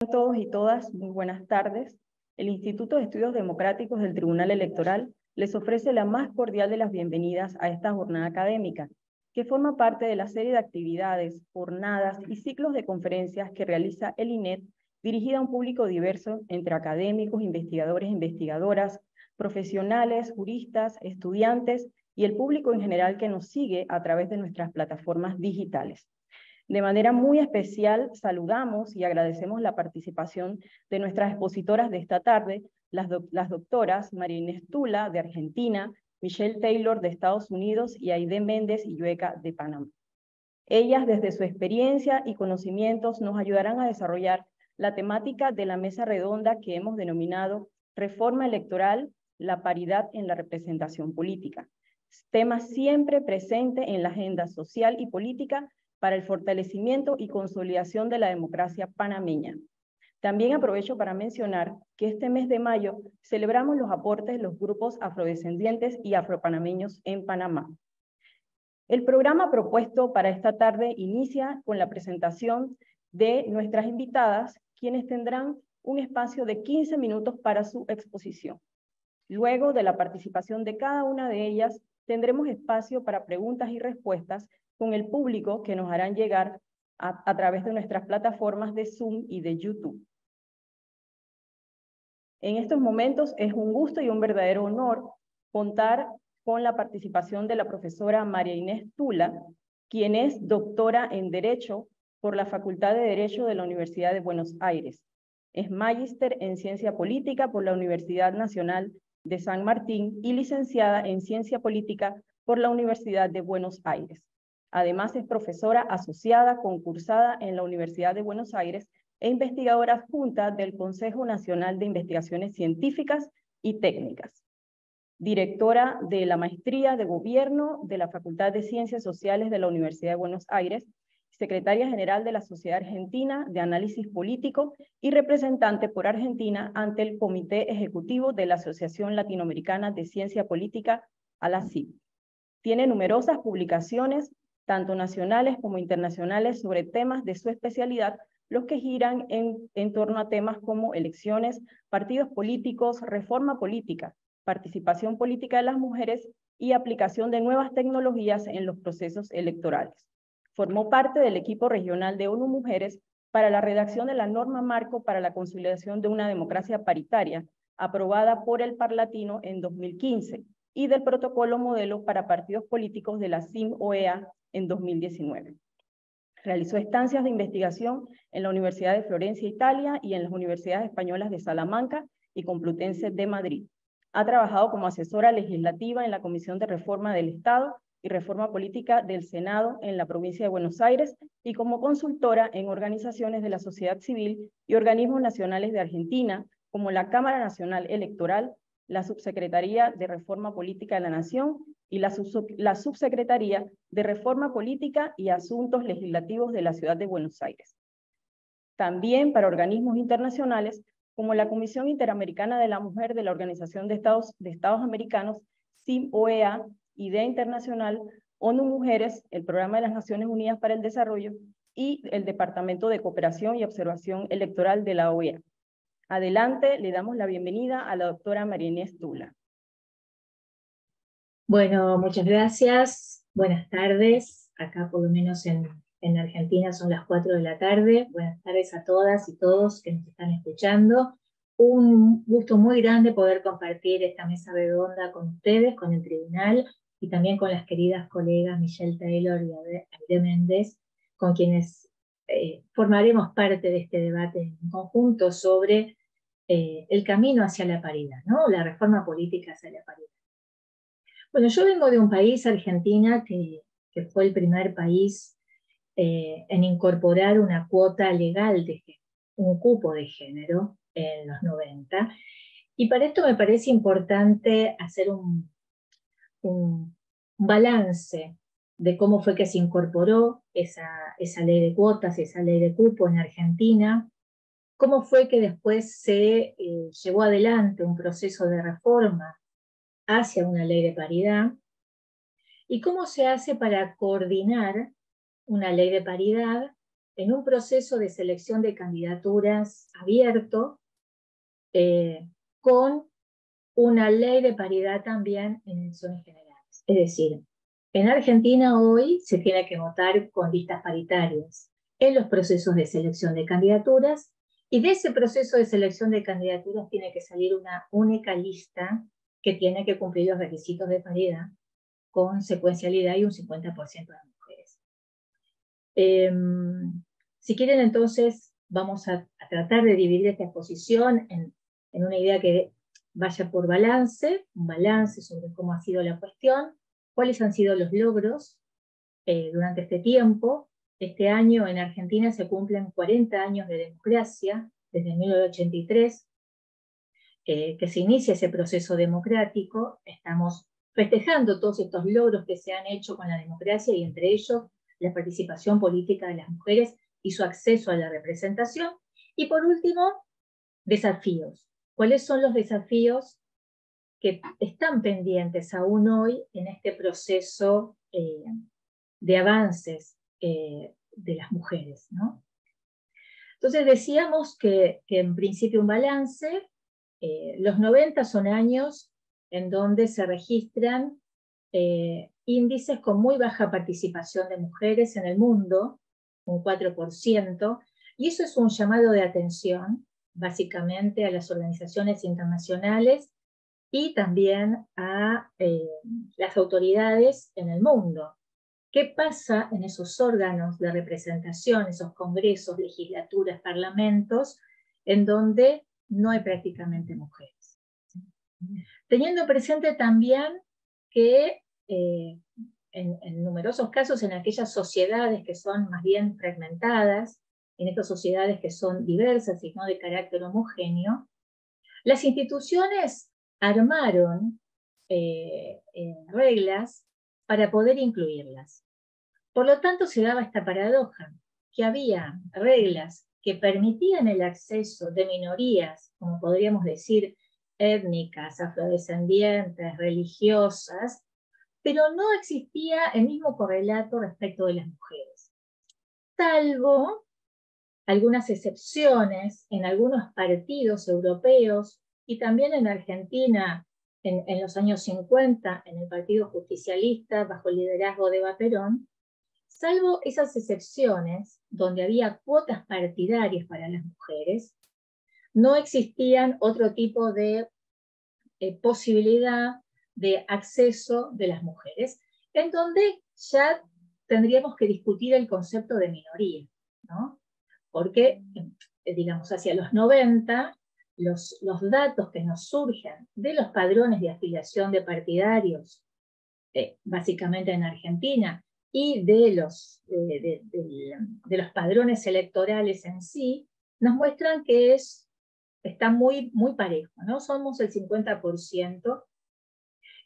A todos y todas, muy buenas tardes. El Instituto de Estudios Democráticos del Tribunal Electoral les ofrece la más cordial de las bienvenidas a esta jornada académica, que forma parte de la serie de actividades, jornadas y ciclos de conferencias que realiza el INET, dirigida a un público diverso entre académicos, investigadores e investigadoras, profesionales, juristas, estudiantes y el público en general que nos sigue a través de nuestras plataformas digitales. De manera muy especial, saludamos y agradecemos la participación de nuestras expositoras de esta tarde, las doctoras María Inés Tula, de Argentina, Michelle Taylor, de Estados Unidos, y Aide Méndez Illueca, de Panamá. Ellas, desde su experiencia y conocimientos, nos ayudarán a desarrollar la temática de la mesa redonda que hemos denominado Reforma Electoral, la paridad en la representación política. Tema siempre presente en la agenda social y política para el fortalecimiento y consolidación de la democracia panameña. También aprovecho para mencionar que este mes de mayo celebramos los aportes de los grupos afrodescendientes y afropanameños en Panamá. El programa propuesto para esta tarde inicia con la presentación de nuestras invitadas, quienes tendrán un espacio de 15 minutos para su exposición. Luego de la participación de cada una de ellas, tendremos espacio para preguntas y respuestas con el público que nos harán llegar a través de nuestras plataformas de Zoom y de YouTube. En estos momentos es un gusto y un verdadero honor contar con la participación de la profesora María Inés Tula, quien es doctora en Derecho por la Facultad de Derecho de la Universidad de Buenos Aires. Es magíster en Ciencia Política por la Universidad Nacional de San Martín y licenciada en Ciencia Política por la Universidad de Buenos Aires. Además, es profesora asociada concursada en la Universidad de Buenos Aires e investigadora adjunta del Consejo Nacional de Investigaciones Científicas y Técnicas. Directora de la Maestría de Gobierno de la Facultad de Ciencias Sociales de la Universidad de Buenos Aires, secretaria general de la Sociedad Argentina de Análisis Político y representante por Argentina ante el Comité Ejecutivo de la Asociación Latinoamericana de Ciencia Política, ALACIP. Tiene numerosas publicaciones, tanto nacionales como internacionales, sobre temas de su especialidad, los que giran en torno a temas como elecciones, partidos políticos, reforma política, participación política de las mujeres y aplicación de nuevas tecnologías en los procesos electorales. Formó parte del equipo regional de ONU Mujeres para la redacción de la norma marco para la consolidación de una democracia paritaria, aprobada por el Parlatino en 2015, y del protocolo modelo para partidos políticos de la CIM-OEA en 2019. Realizó estancias de investigación en la Universidad de Florencia, Italia, y en las universidades españolas de Salamanca y Complutense de Madrid. Ha trabajado como asesora legislativa en la Comisión de Reforma del Estado y Reforma Política del Senado en la provincia de Buenos Aires y como consultora en organizaciones de la sociedad civil y organismos nacionales de Argentina, como la Cámara Nacional Electoral, la Subsecretaría de Reforma Política de la Nación y la Subsecretaría de Reforma Política y Asuntos Legislativos de la Ciudad de Buenos Aires. También para organismos internacionales como la Comisión Interamericana de la Mujer de la Organización de Estados Americanos, CIM-OEA, IDEA Internacional, ONU Mujeres, el Programa de las Naciones Unidas para el Desarrollo y el Departamento de Cooperación y Observación Electoral de la OEA. Adelante, le damos la bienvenida a la doctora María Inés Tula. Bueno, muchas gracias. Buenas tardes. Acá por lo menos en Argentina son las 4 de la tarde. Buenas tardes a todas y todos que nos están escuchando. Un gusto muy grande poder compartir esta mesa redonda con ustedes, con el tribunal y también con las queridas colegas Michelle Taylor y Aide Méndez, con quienes formaremos parte de este debate en conjunto sobre el camino hacia la paridad, ¿no? La reforma política hacia la paridad. Bueno, yo vengo de un país, Argentina, que fue el primer país en incorporar una cuota legal de género, un cupo de género en los 90. Y para esto me parece importante hacer un balance de cómo fue que se incorporó esa ley de cuotas, esa ley de cupo en Argentina, cómo fue que después se llevó adelante un proceso de reforma hacia una ley de paridad, y cómo se hace para coordinar una ley de paridad en un proceso de selección de candidaturas abierto, con una ley de paridad también en elecciones generales. Es decir, en Argentina hoy se tiene que votar con listas paritarias en los procesos de selección de candidaturas, y de ese proceso de selección de candidaturas tiene que salir una única lista que tiene que cumplir los requisitos de paridad con secuencialidad y un 50% de mujeres. Si quieren, entonces vamos a tratar de dividir esta exposición en una idea que vaya por balance, un balance sobre cómo ha sido la cuestión, cuáles han sido los logros durante este tiempo. Este año en Argentina se cumplen 40 años de democracia, desde 1983, que se inicia ese proceso democrático. Estamos festejando todos estos logros que se han hecho con la democracia, y entre ellos la participación política de las mujeres y su acceso a la representación. Y por último, desafíos. ¿Cuáles son los desafíos que están pendientes aún hoy en este proceso de avances de las mujeres, ¿no? Entonces decíamos que en principio un balance. Los 90 son años en donde se registran índices con muy baja participación de mujeres en el mundo, un 4%, y eso es un llamado de atención básicamente a las organizaciones internacionales y también a las autoridades en el mundo. ¿Qué pasa en esos órganos de representación, esos congresos, legislaturas, parlamentos, en donde no hay prácticamente mujeres? Teniendo presente también que en numerosos casos en aquellas sociedades que son más bien fragmentadas, en estas sociedades que son diversas y no de carácter homogéneo, las instituciones armaron reglas para poder incluirlas. Por lo tanto, se daba esta paradoja, que había reglas que permitían el acceso de minorías, como podríamos decir, étnicas, afrodescendientes, religiosas, pero no existía el mismo correlato respecto de las mujeres, salvo algunas excepciones en algunos partidos europeos y también en Argentina en los años 50, en el Partido Justicialista, bajo el liderazgo de Eva Perón. Salvo esas excepciones donde había cuotas partidarias para las mujeres, no existían otro tipo de posibilidad de acceso de las mujeres, en donde ya tendríamos que discutir el concepto de minoría, ¿no? Porque, digamos, hacia los 90, los datos que nos surgen de los padrones de afiliación de partidarios, básicamente en Argentina, y de los padrones electorales en sí, nos muestran que está muy, muy parejo, ¿no? Somos el 50%,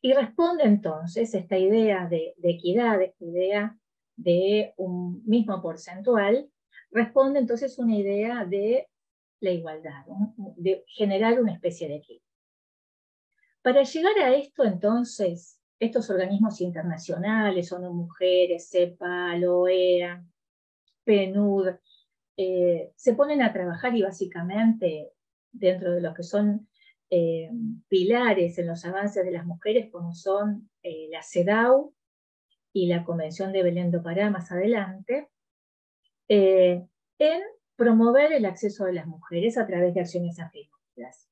y responde entonces esta idea de equidad, esta idea de un mismo porcentual, responde entonces una idea de la igualdad, ¿no? De generar una especie de equilibrio. Para llegar a esto, entonces, estos organismos internacionales, ONU Mujeres, CEPAL, OEA, PNUD, se ponen a trabajar, y básicamente dentro de los que son pilares en los avances de las mujeres, como son la CEDAW y la Convención de Belén do Pará más adelante, en promover el acceso de las mujeres a través de acciones afirmativas.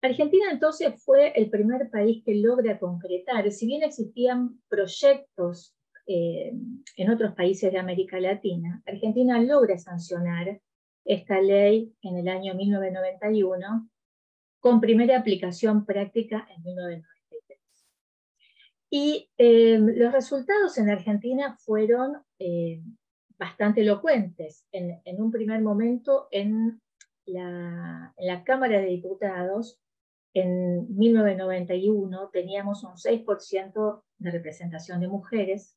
Argentina entonces fue el primer país que logra concretar, si bien existían proyectos en otros países de América Latina, Argentina logra sancionar esta ley en el año 1991, con primera aplicación práctica en 1993. Y los resultados en Argentina fueron bastante elocuentes. En un primer momento, en la Cámara de Diputados, en 1991 teníamos un 6% de representación de mujeres,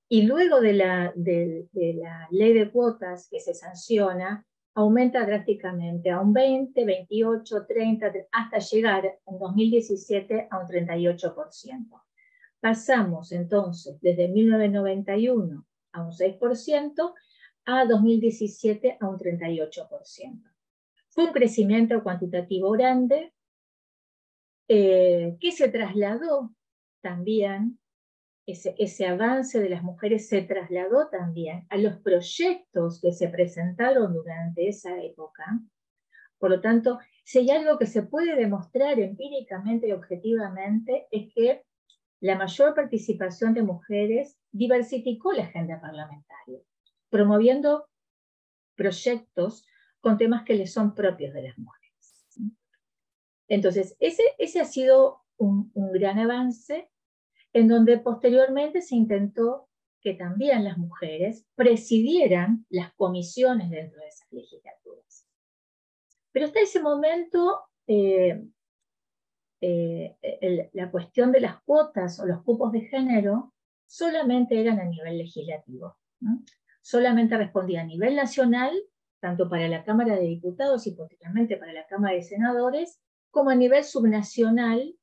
y luego de la ley de cuotas que se sanciona, aumenta drásticamente a un 20, 28, 30, hasta llegar en 2017 a un 38%. pasamos entonces desde 1991 a un 6%, a 2017 a un 38%. Fue un crecimiento cuantitativo grande, que se trasladó también, ese avance de las mujeres se trasladó también a los proyectos que se presentaron durante esa época. Por lo tanto, si hay algo que se puede demostrar empíricamente y objetivamente, es que la mayor participación de mujeres diversificó la agenda parlamentaria, promoviendo proyectos con temas que les son propios de las mujeres. Entonces, ese ha sido un gran avance, en donde posteriormente se intentó que también las mujeres presidieran las comisiones dentro de esas legislaturas. Pero hasta ese momento, la cuestión de las cuotas o los cupos de género solamente eran a nivel legislativo, ¿no? Solamente respondía a nivel nacional, tanto para la Cámara de Diputados y posteriormente para la Cámara de Senadores, como a nivel subnacional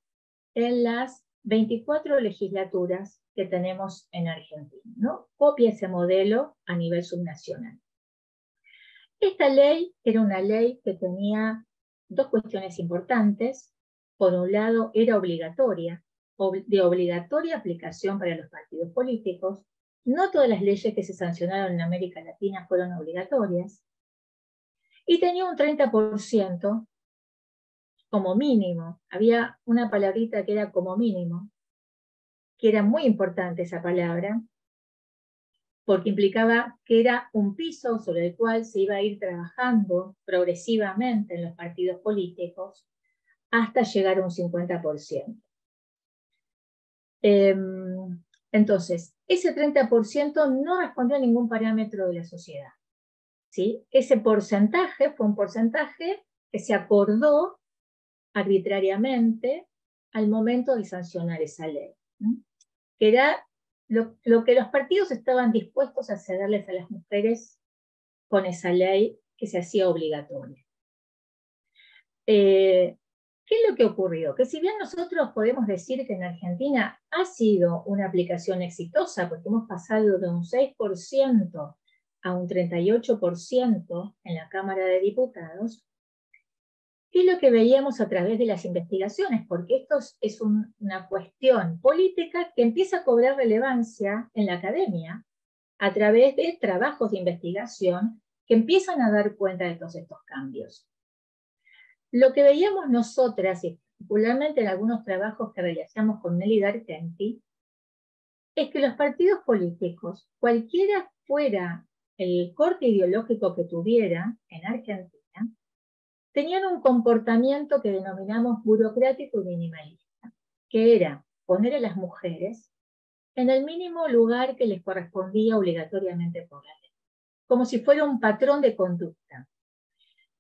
en las 24 legislaturas que tenemos en Argentina, ¿no? Copia ese modelo a nivel subnacional. Esta ley era una ley que tenía dos cuestiones importantes. Por un lado, era obligatoria, de obligatoria aplicación para los partidos políticos. No todas las leyes que se sancionaron en América Latina fueron obligatorias. Y tenía un 30% como mínimo. Había una palabrita que era como mínimo, que era muy importante esa palabra, porque implicaba que era un piso sobre el cual se iba a ir trabajando progresivamente en los partidos políticos hasta llegar a un 50%. Entonces, ese 30% no respondió a ningún parámetro de la sociedad, ¿sí? Ese porcentaje fue un porcentaje que se acordó arbitrariamente al momento de sancionar esa ley, ¿sí? Que era lo que los partidos estaban dispuestos a cederles a las mujeres con esa ley que se hacía obligatoria. ¿Qué es lo que ocurrió? Que si bien nosotros podemos decir que en Argentina ha sido una aplicación exitosa, porque hemos pasado de un 6% a un 38% en la Cámara de Diputados, ¿qué es lo que veíamos a través de las investigaciones? Porque esto es una cuestión política que empieza a cobrar relevancia en la academia a través de trabajos de investigación que empiezan a dar cuenta de todos estos cambios. Lo que veíamos nosotras, y particularmente en algunos trabajos que realizamos con Nelly D'Argenti, es que los partidos políticos, cualquiera fuera el corte ideológico que tuviera en Argentina, tenían un comportamiento que denominamos burocrático y minimalista, que era poner a las mujeres en el mínimo lugar que les correspondía obligatoriamente por la ley, como si fuera un patrón de conducta.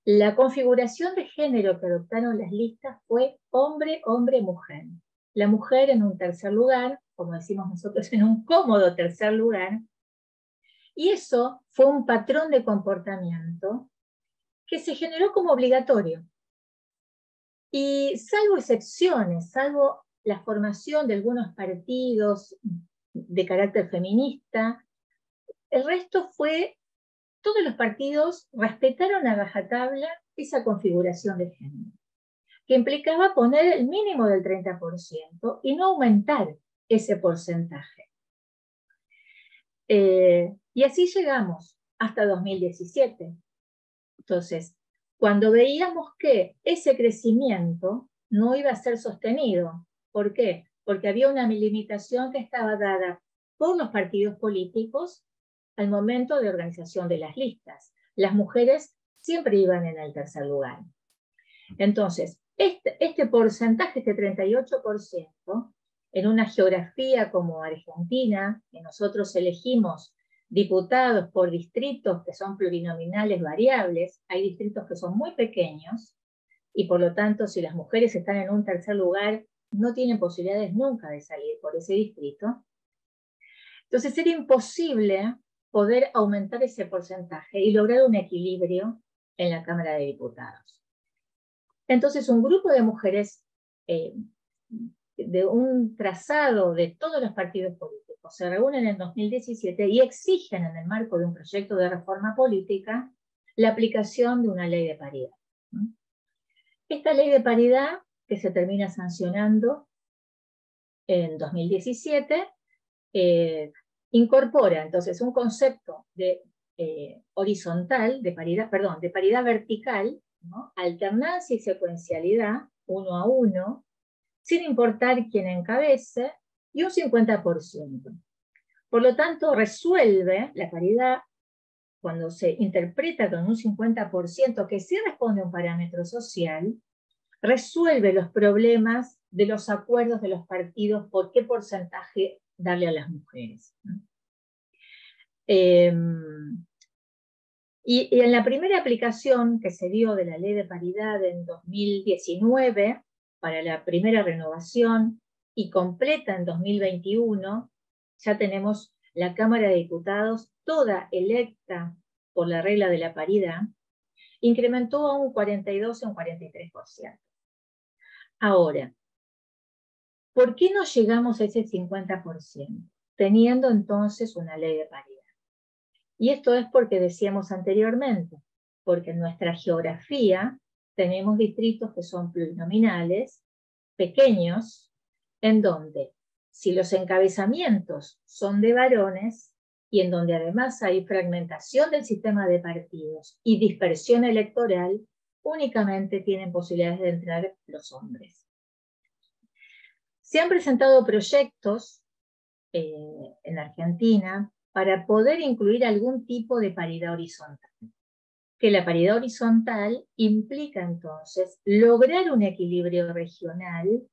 La configuración de género que adoptaron las listas fue hombre, hombre, mujer. La mujer en un tercer lugar, como decimos nosotros, en un cómodo tercer lugar, y eso fue un patrón de comportamiento que se generó como obligatorio. Y salvo excepciones, salvo la formación de algunos partidos de carácter feminista, el resto fue, todos los partidos respetaron a rajatabla esa configuración de género, que implicaba poner el mínimo del 30% y no aumentar ese porcentaje. Y así llegamos hasta 2017. Entonces, cuando veíamos que ese crecimiento no iba a ser sostenido, ¿por qué? Porque había una limitación que estaba dada por los partidos políticos al momento de organización de las listas. Las mujeres siempre iban en el tercer lugar. Entonces, este porcentaje, este 38%, en una geografía como Argentina, que nosotros elegimos diputados por distritos que son plurinominales variables, hay distritos que son muy pequeños, y por lo tanto, si las mujeres están en un tercer lugar, no tienen posibilidades nunca de salir por ese distrito. Entonces era imposible poder aumentar ese porcentaje y lograr un equilibrio en la Cámara de Diputados. Entonces un grupo de mujeres de un trazado de todos los partidos políticos. Se reúnen en 2017 y exigen en el marco de un proyecto de reforma política la aplicación de una ley de paridad. Esta ley de paridad, que se termina sancionando en 2017, incorpora entonces un concepto de horizontal, de paridad vertical, ¿no? Alternancia y secuencialidad, 1 a 1, sin importar quién encabece, y un 50%. Por lo tanto, resuelve la paridad cuando se interpreta con un 50%, que sí responde a un parámetro social, resuelve los problemas de los acuerdos de los partidos por qué porcentaje darle a las mujeres. Y en la primera aplicación que se dio de la ley de paridad en 2019, para la primera renovación, y completa en 2021, ya tenemos la Cámara de Diputados, toda electa por la regla de la paridad, incrementó a un 42 y un 43%. Ahora, ¿por qué no llegamos a ese 50%? Teniendo entonces una ley de paridad. Y esto es porque decíamos anteriormente, porque en nuestra geografía tenemos distritos que son plurinominales, pequeños, en donde si los encabezamientos son de varones y en donde además hay fragmentación del sistema de partidos y dispersión electoral, únicamente tienen posibilidades de entrar los hombres. Se han presentado proyectos en Argentina para poder incluir algún tipo de paridad horizontal. Que la paridad horizontal implica entonces lograr un equilibrio regional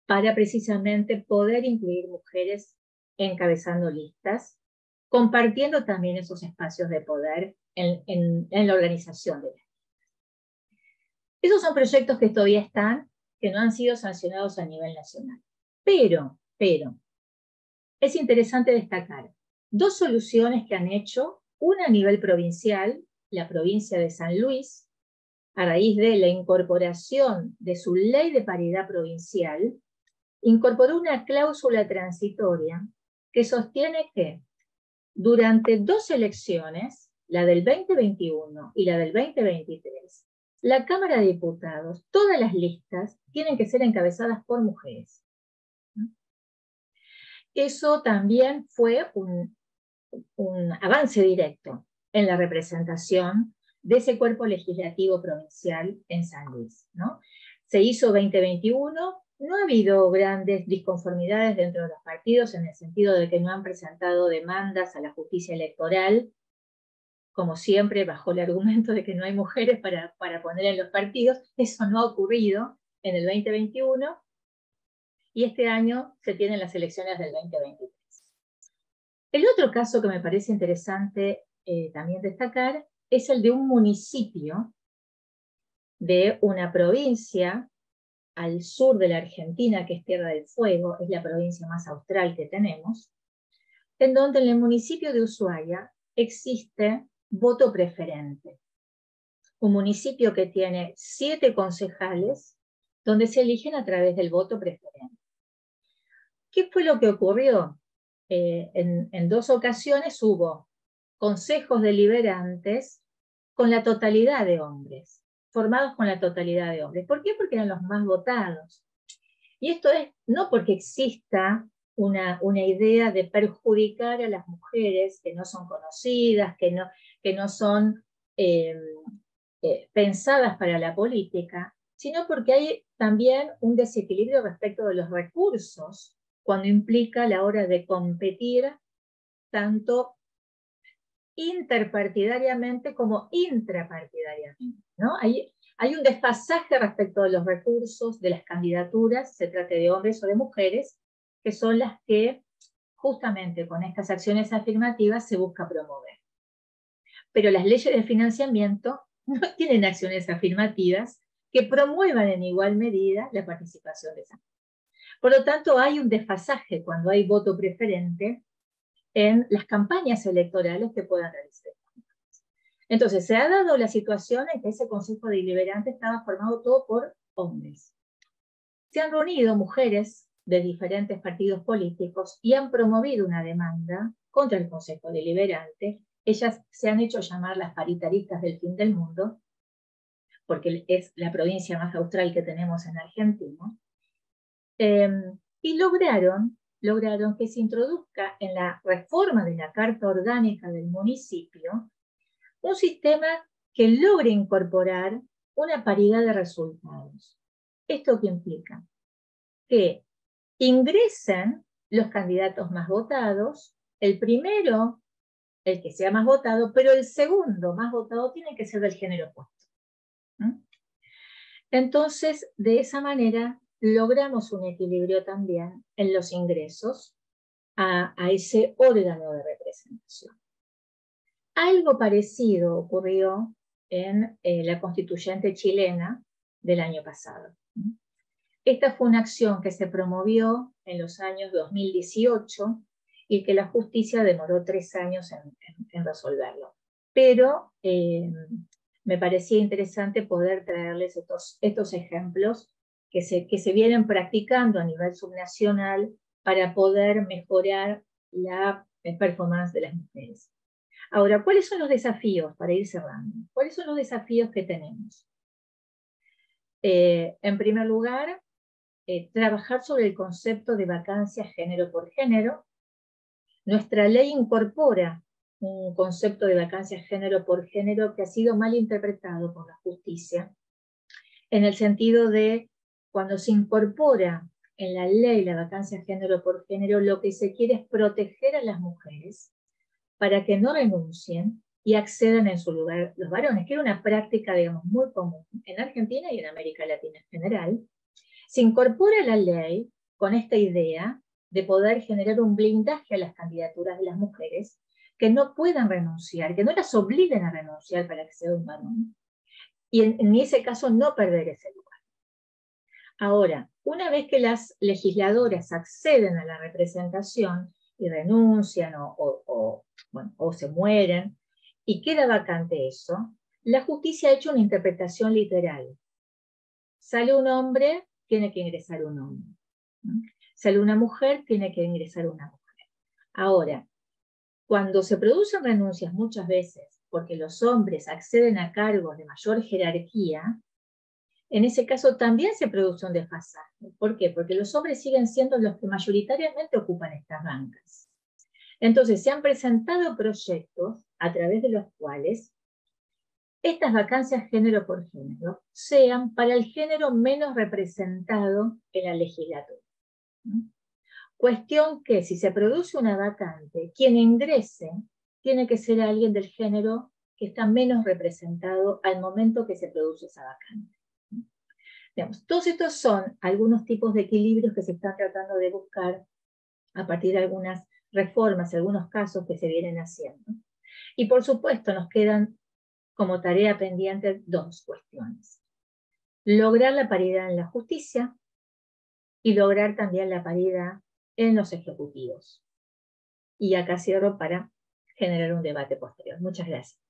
para precisamente poder incluir mujeres encabezando listas, compartiendo también esos espacios de poder en la organización de las listas. Esos son proyectos que todavía están, que no han sido sancionados a nivel nacional. Pero, es interesante destacar dos soluciones que han hecho, una a nivel provincial, la provincia de San Luis, a raíz de la incorporación de su ley de paridad provincial, incorporó una cláusula transitoria que sostiene que durante dos elecciones, la del 2021 y la del 2023, la Cámara de Diputados, todas las listas tienen que ser encabezadas por mujeres. Eso también fue un avance directo en la representación de ese cuerpo legislativo provincial en San Luis, ¿no? Se hizo 2021, no ha habido grandes disconformidades dentro de los partidos en el sentido de que no han presentado demandas a la justicia electoral, como siempre bajo el argumento de que no hay mujeres para poner en los partidos. Eso no ha ocurrido en el 2021 y este año se tienen las elecciones del 2023. El otro caso que me parece interesante también destacar es el de un municipio de una provincia al sur de la Argentina, que es Tierra del Fuego, es la provincia más austral que tenemos, en donde en el municipio de Ushuaia existe voto preferente. Un municipio que tiene 7 concejales, donde se eligen a través del voto preferente. ¿Qué fue lo que ocurrió? En 2 ocasiones hubo consejos deliberantes con la totalidad de hombres, formados con la totalidad de hombres. ¿Por qué? Porque eran los más votados. Y esto es no porque exista una idea de perjudicar a las mujeres que no son conocidas, que no son pensadas para la política, sino porque hay también un desequilibrio respecto de los recursos cuando implica la hora de competir tanto interpartidariamente como intrapartidariamente, ¿no? Hay un desfasaje respecto de los recursos de las candidaturas, se trate de hombres o de mujeres, que son las que justamente con estas acciones afirmativas se busca promover. Pero las leyes de financiamiento no tienen acciones afirmativas que promuevan en igual medida la participación de esas. Por lo tanto, hay un desfasaje cuando hay voto preferente en las campañas electorales que puedan realizar. Entonces, se ha dado la situación en que ese Consejo Deliberante estaba formado todo por hombres. se han reunido mujeres de diferentes partidos políticos y han promovido una demanda contra el Consejo Deliberante. Ellas se han hecho llamar las paritaristas del fin del mundo, porque es la provincia más austral que tenemos en Argentina, y lograron que se introduzca en la reforma de la Carta Orgánica del municipio un sistema que logre incorporar una paridad de resultados. ¿Esto qué implica? Que ingresen los candidatos más votados, el primero, el que sea más votado, pero el segundo más votado tiene que ser del género opuesto. Entonces, de esa manera, logramos un equilibrio también en los ingresos a ese órgano de representación. Algo parecido ocurrió en la constituyente chilena del año pasado. Esta fue una acción que se promovió en los años 2018 y que la justicia demoró 3 años en resolverlo. Pero me parecía interesante poder traerles estos ejemplos que se vienen practicando a nivel subnacional para poder mejorar la performance de las mujeres. Ahora, ¿cuáles son los desafíos, para ir cerrando? ¿Cuáles son los desafíos que tenemos? En primer lugar, trabajar sobre el concepto de vacancia género por género. Nuestra ley incorpora un concepto de vacancia género por género que ha sido mal interpretado por la justicia, en el sentido de cuando se incorpora en la ley la vacancia género por género, lo que se quiere es proteger a las mujeres para que no renuncien y accedan en su lugar los varones, que era una práctica, digamos, muy común en Argentina y en América Latina en general. Se incorpora a la ley con esta idea de poder generar un blindaje a las candidaturas de las mujeres, que no puedan renunciar, que no las obliguen a renunciar para que sea un varón, y en ese caso no perder ese lugar. Ahora, una vez que las legisladoras acceden a la representación y renuncian o se mueren, y queda vacante eso, la justicia ha hecho una interpretación literal. Sale un hombre, tiene que ingresar un hombre. Sale una mujer, tiene que ingresar una mujer. Ahora, cuando se producen renuncias muchas veces porque los hombres acceden a cargos de mayor jerarquía, en ese caso también se produce un desfasaje. ¿Por qué? Porque los hombres siguen siendo los que mayoritariamente ocupan estas bancas. Entonces se han presentado proyectos a través de los cuales estas vacancias género por género sean para el género menos representado en la legislatura. Cuestión que si se produce una vacante, quien ingrese tiene que ser alguien del género que está menos representado al momento que se produce esa vacante. Digamos, todos estos son algunos tipos de equilibrios que se están tratando de buscar a partir de algunas reformas, algunos casos que se vienen haciendo. Y por supuesto nos quedan como tarea pendiente 2 cuestiones. Lograr la paridad en la justicia y lograr también la paridad en los ejecutivos. Y acá cierro para generar un debate posterior. Muchas gracias.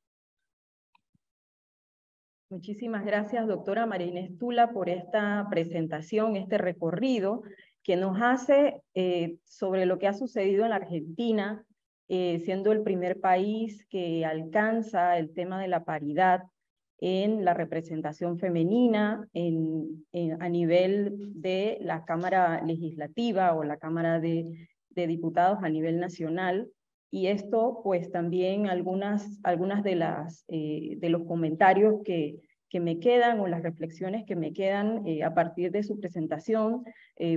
Muchísimas gracias, doctora María Inés Tula, por esta presentación, este recorrido que nos hace sobre lo que ha sucedido en la Argentina, siendo el primer país que alcanza el tema de la paridad en la representación femenina a nivel de la Cámara Legislativa o la Cámara de Diputados a nivel nacional. Y esto, pues también algunas de los comentarios que me quedan o las reflexiones que me quedan a partir de su presentación,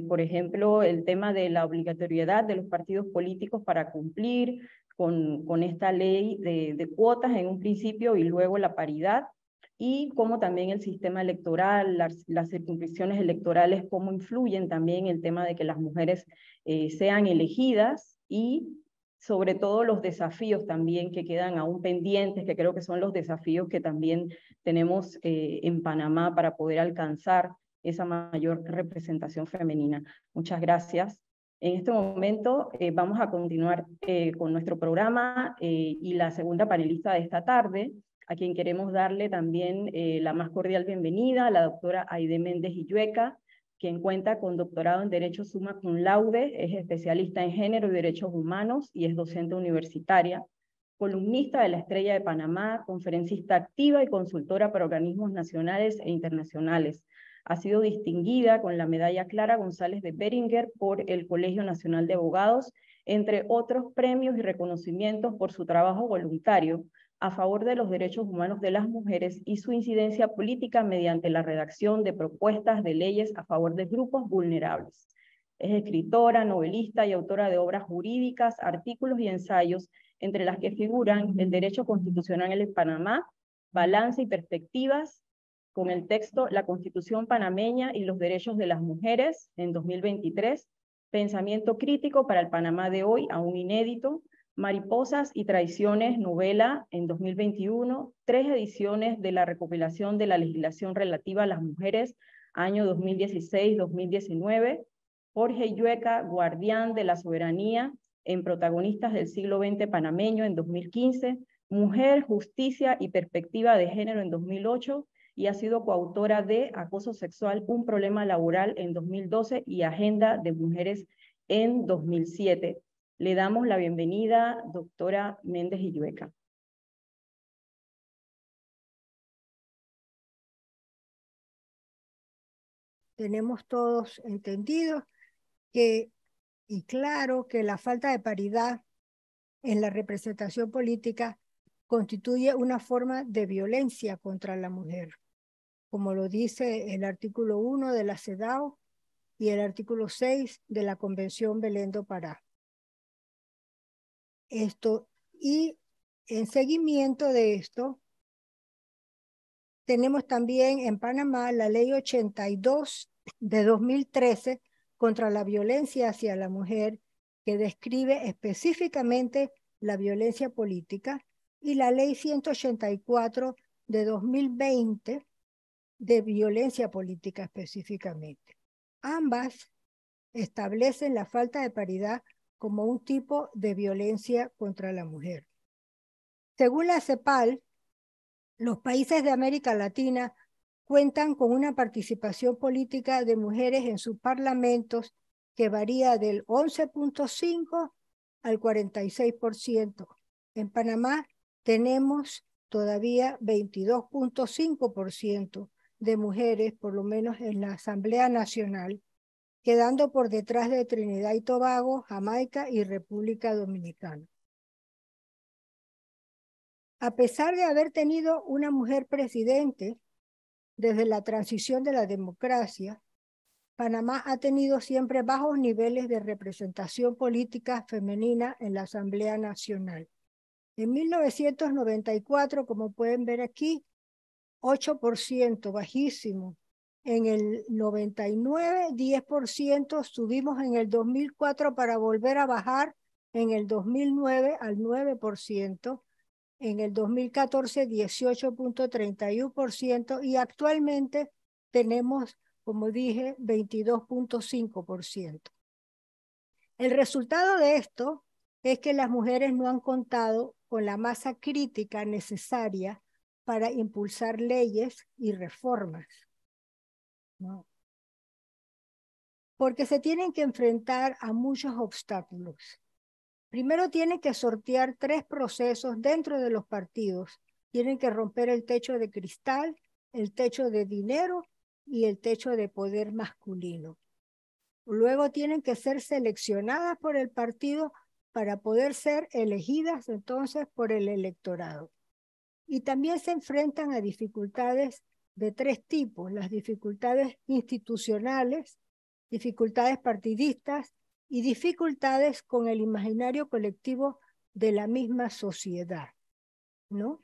por ejemplo, el tema de la obligatoriedad de los partidos políticos para cumplir con esta ley de cuotas en un principio y luego la paridad, y cómo también el sistema electoral, las circunscripciones electorales, cómo influyen también el tema de que las mujeres sean elegidas, y sobre todo los desafíos también que quedan aún pendientes, que creo que son los desafíos que también tenemos en Panamá para poder alcanzar esa mayor representación femenina. Muchas gracias. En este momento vamos a continuar con nuestro programa y la segunda panelista de esta tarde, a quien queremos darle también la más cordial bienvenida, la doctora Aide Méndez Illueca, quien cuenta con doctorado en Derecho Summa Cum Laude, es especialista en género y derechos humanos y es docente universitaria, columnista de La Estrella de Panamá, conferencista activa y consultora para organismos nacionales e internacionales. Ha sido distinguida con la medalla Clara González de Beringer por el Colegio Nacional de Abogados, entre otros premios y reconocimientos por su trabajo voluntario a favor de los derechos humanos de las mujeres y su incidencia política mediante la redacción de propuestas de leyes a favor de grupos vulnerables. Es escritora, novelista y autora de obras jurídicas, artículos y ensayos, entre las que figuran el derecho constitucional en Panamá, balance y perspectivas, con el texto La Constitución Panameña y los Derechos de las Mujeres, en 2023, Pensamiento Crítico para el Panamá de Hoy, aún inédito, Mariposas y Traiciones, novela, en 2021, 3 ediciones de la recopilación de la legislación relativa a las mujeres, año 2016-2019, Jorge Illueca, Guardián de la Soberanía, en Protagonistas del siglo XX panameño, en 2015, Mujer, Justicia y Perspectiva de Género, en 2008, y ha sido coautora de Acoso Sexual, un problema laboral, en 2012, y Agenda de Mujeres, en 2007. Le damos la bienvenida, doctora Méndez Illueca. Tenemos todos entendido y claro que la falta de paridad en la representación política constituye una forma de violencia contra la mujer, como lo dice el artículo 1 de la CEDAW y el artículo 6 de la Convención Belén do Pará. Y en seguimiento de esto, tenemos también en Panamá la Ley 82 de 2013 contra la violencia hacia la mujer, que describe específicamente la violencia política, y la Ley 184 de 2020 de violencia política específicamente. Ambas establecen la falta de paridad como un tipo de violencia contra la mujer. Según la CEPAL, los países de América Latina cuentan con una participación política de mujeres en sus parlamentos que varía del 11.5 al 46%. En Panamá tenemos todavía 22.5% de mujeres, por lo menos en la Asamblea Nacional, quedando por detrás de Trinidad y Tobago, Jamaica y República Dominicana. A pesar de haber tenido una mujer presidente desde la transición de la democracia, Panamá ha tenido siempre bajos niveles de representación política femenina en la Asamblea Nacional. En 1994, como pueden ver aquí, 8%, bajísimo. En el 99, 10%, subimos en el 2004 para volver a bajar en el 2009 al 9%. En el 2014, 18.31%, y actualmente tenemos, como dije, 22.5%. El resultado de esto es que las mujeres no han contado con la masa crítica necesaria para impulsar leyes y reformas, ¿no? Porque se tienen que enfrentar a muchos obstáculos. Primero tienen que sortear 3 procesos dentro de los partidos. Tienen que romper el techo de cristal, el techo de dinero y el techo de poder masculino. Luego tienen que ser seleccionadas por el partido para poder ser elegidas entonces por el electorado. Y también se enfrentan a dificultades de 3 tipos: las dificultades institucionales, dificultades partidistas y dificultades con el imaginario colectivo de la misma sociedad, ¿no?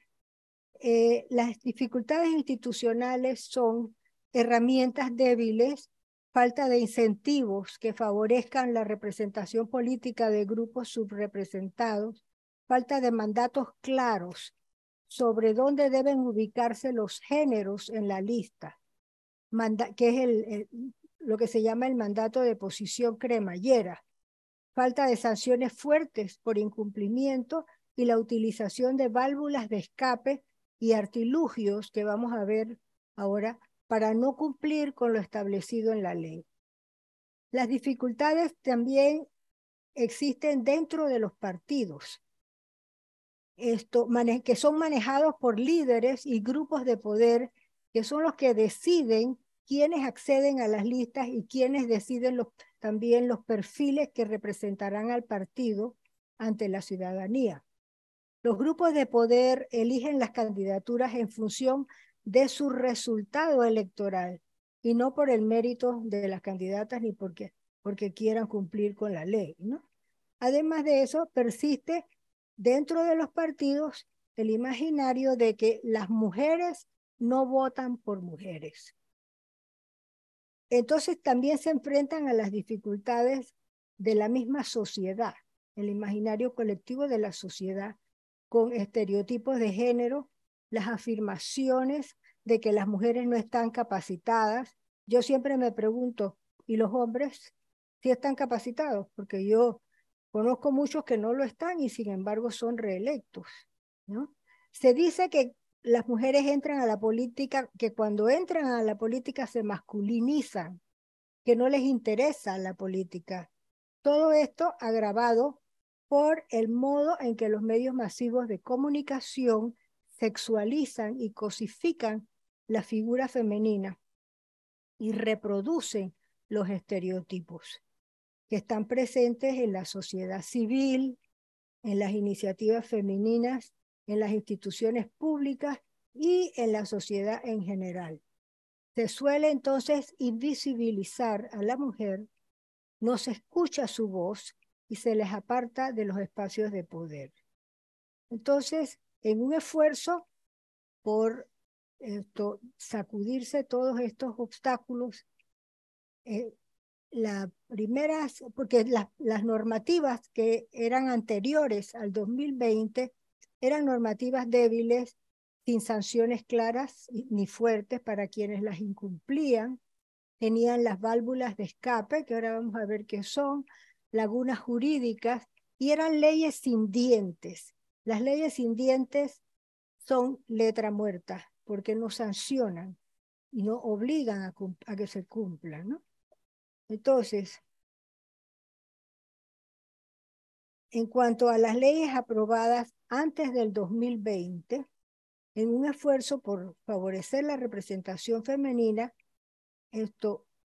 Las dificultades institucionales son herramientas débiles, falta de incentivos que favorezcan la representación política de grupos subrepresentados, falta de mandatos claros sobre dónde deben ubicarse los géneros en la lista, que es lo que se llama el mandato de posición cremallera, falta de sanciones fuertes por incumplimiento y la utilización de válvulas de escape y artilugios que vamos a ver ahora para no cumplir con lo establecido en la ley. Las dificultades también existen dentro de los partidos, que son manejados por líderes y grupos de poder, que son los que deciden quiénes acceden a las listas y quiénes deciden también los perfiles que representarán al partido ante la ciudadanía. Los grupos de poder eligen las candidaturas en función de su resultado electoral y no por el mérito de las candidatas ni porque quieran cumplir con la ley, ¿no? Además de eso, persiste dentro de los partidos el imaginario de que las mujeres no votan por mujeres. Entonces también se enfrentan a las dificultades de la misma sociedad, el imaginario colectivo de la sociedad, con estereotipos de género, las afirmaciones de que las mujeres no están capacitadas. Yo siempre me pregunto, ¿y los hombres sí están capacitados? Porque yo conozco muchos que no lo están y sin embargo son reelectos, ¿no? Se dice que las mujeres entran a la política, que cuando entran a la política se masculinizan, que no les interesa la política. Todo esto agravado por el modo en que los medios masivos de comunicación sexualizan y cosifican la figura femenina y reproducen los estereotipos que están presentes en la sociedad civil, en las iniciativas femeninas, en las instituciones públicas y en la sociedad en general. Se suele entonces invisibilizar a la mujer, no se escucha su voz y se les aparta de los espacios de poder. Entonces, en un esfuerzo por sacudirse todos estos obstáculos, porque las normativas que eran anteriores al 2020 eran normativas débiles, sin sanciones claras ni fuertes para quienes las incumplían. Tenían las válvulas de escape, que ahora vamos a ver qué son, lagunas jurídicas, y eran leyes sin dientes. Las leyes sin dientes son letra muerta, porque no sancionan y no obligan a que se cumplan, ¿no? Entonces, en cuanto a las leyes aprobadas antes del 2020, en un esfuerzo por favorecer la representación femenina,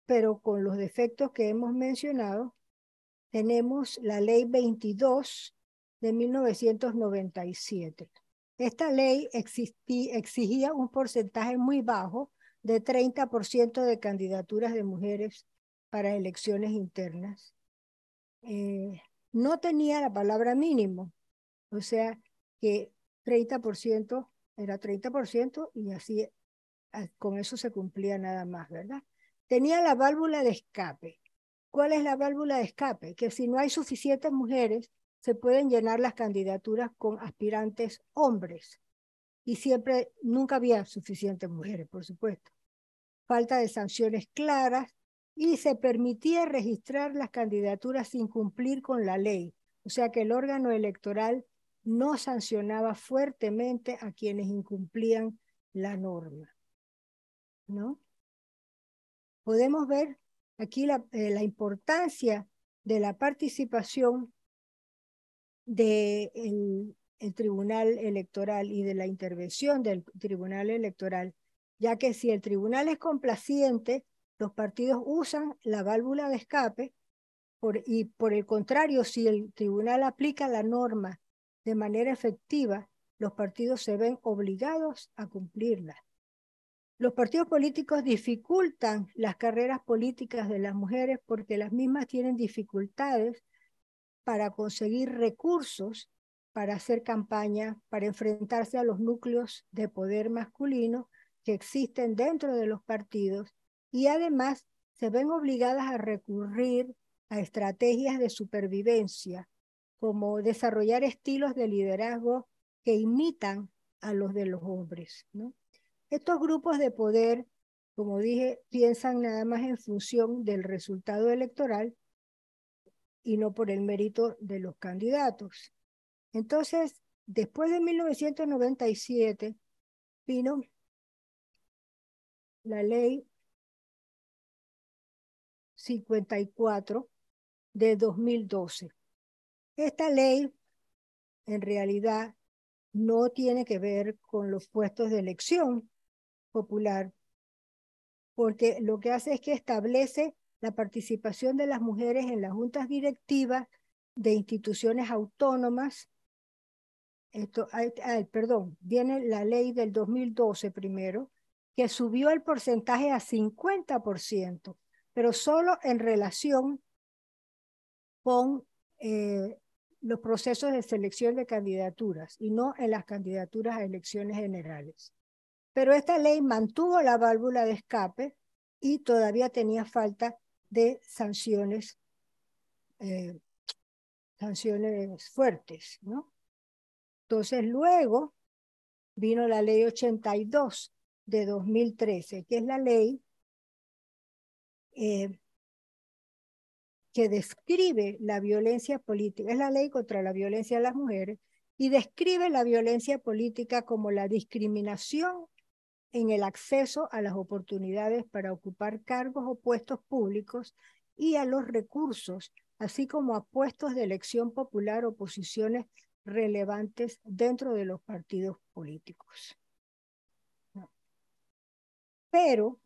pero con los defectos que hemos mencionado, tenemos la Ley 22 de 1997. Esta ley exigía un porcentaje muy bajo de 30% de candidaturas de mujeres para elecciones internas. No tenía la palabra mínimo, o sea que 30% era 30% y así con eso se cumplía nada más, ¿verdad? Tenía la válvula de escape. ¿Cuál es la válvula de escape? Que si no hay suficientes mujeres, se pueden llenar las candidaturas con aspirantes hombres. Y nunca había suficientes mujeres, por supuesto. Falta de sanciones claras y se permitía registrar las candidaturas sin cumplir con la ley. O sea que el órgano electoral no sancionaba fuertemente a quienes incumplían la norma, ¿no? Podemos ver aquí la importancia de la participación del Tribunal Electoral y de la intervención del Tribunal Electoral, ya que si el tribunal es complaciente, los partidos usan la válvula de escape y por el contrario, si el tribunal aplica la norma de manera efectiva, los partidos se ven obligados a cumplirla. Los partidos políticos dificultan las carreras políticas de las mujeres porque las mismas tienen dificultades para conseguir recursos, para hacer campaña, para enfrentarse a los núcleos de poder masculino que existen dentro de los partidos y además se ven obligadas a recurrir a estrategias de supervivencia, como desarrollar estilos de liderazgo que imitan a los de los hombres, ¿no? Estos grupos de poder, como dije, piensan nada más en función del resultado electoral y no por el mérito de los candidatos. Entonces, después de 1997, vino la ley 54 de 2012. Esta ley en realidad no tiene que ver con los puestos de elección popular, porque lo que hace es que establece la participación de las mujeres en las juntas directivas de instituciones autónomas. Perdón, viene la ley del 2012 primero, que subió el porcentaje a 50%, pero solo en relación con los procesos de selección de candidaturas y no en las candidaturas a elecciones generales. Pero esta ley mantuvo la válvula de escape y todavía tenía falta de sanciones fuertes, ¿no? Entonces luego vino la ley 82 de 2013, que es la ley que describe la violencia política, es la ley contra la violencia de las mujeres, y describe la violencia política como la discriminación en el acceso a las oportunidades para ocupar cargos o puestos públicos y a los recursos, así como a puestos de elección popular o posiciones relevantes dentro de los partidos políticos. Pero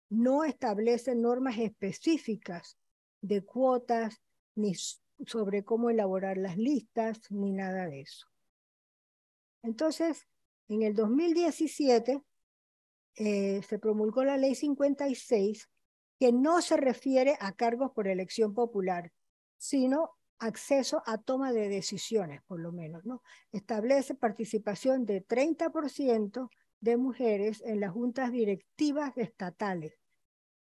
no establece normas específicas de cuotas, ni sobre cómo elaborar las listas, ni nada de eso. Entonces, en el 2017 se promulgó la ley 56, que no se refiere a cargos por elección popular, sino acceso a toma de decisiones, por lo menos, ¿no? Establece participación de 30% de mujeres en las juntas directivas estatales,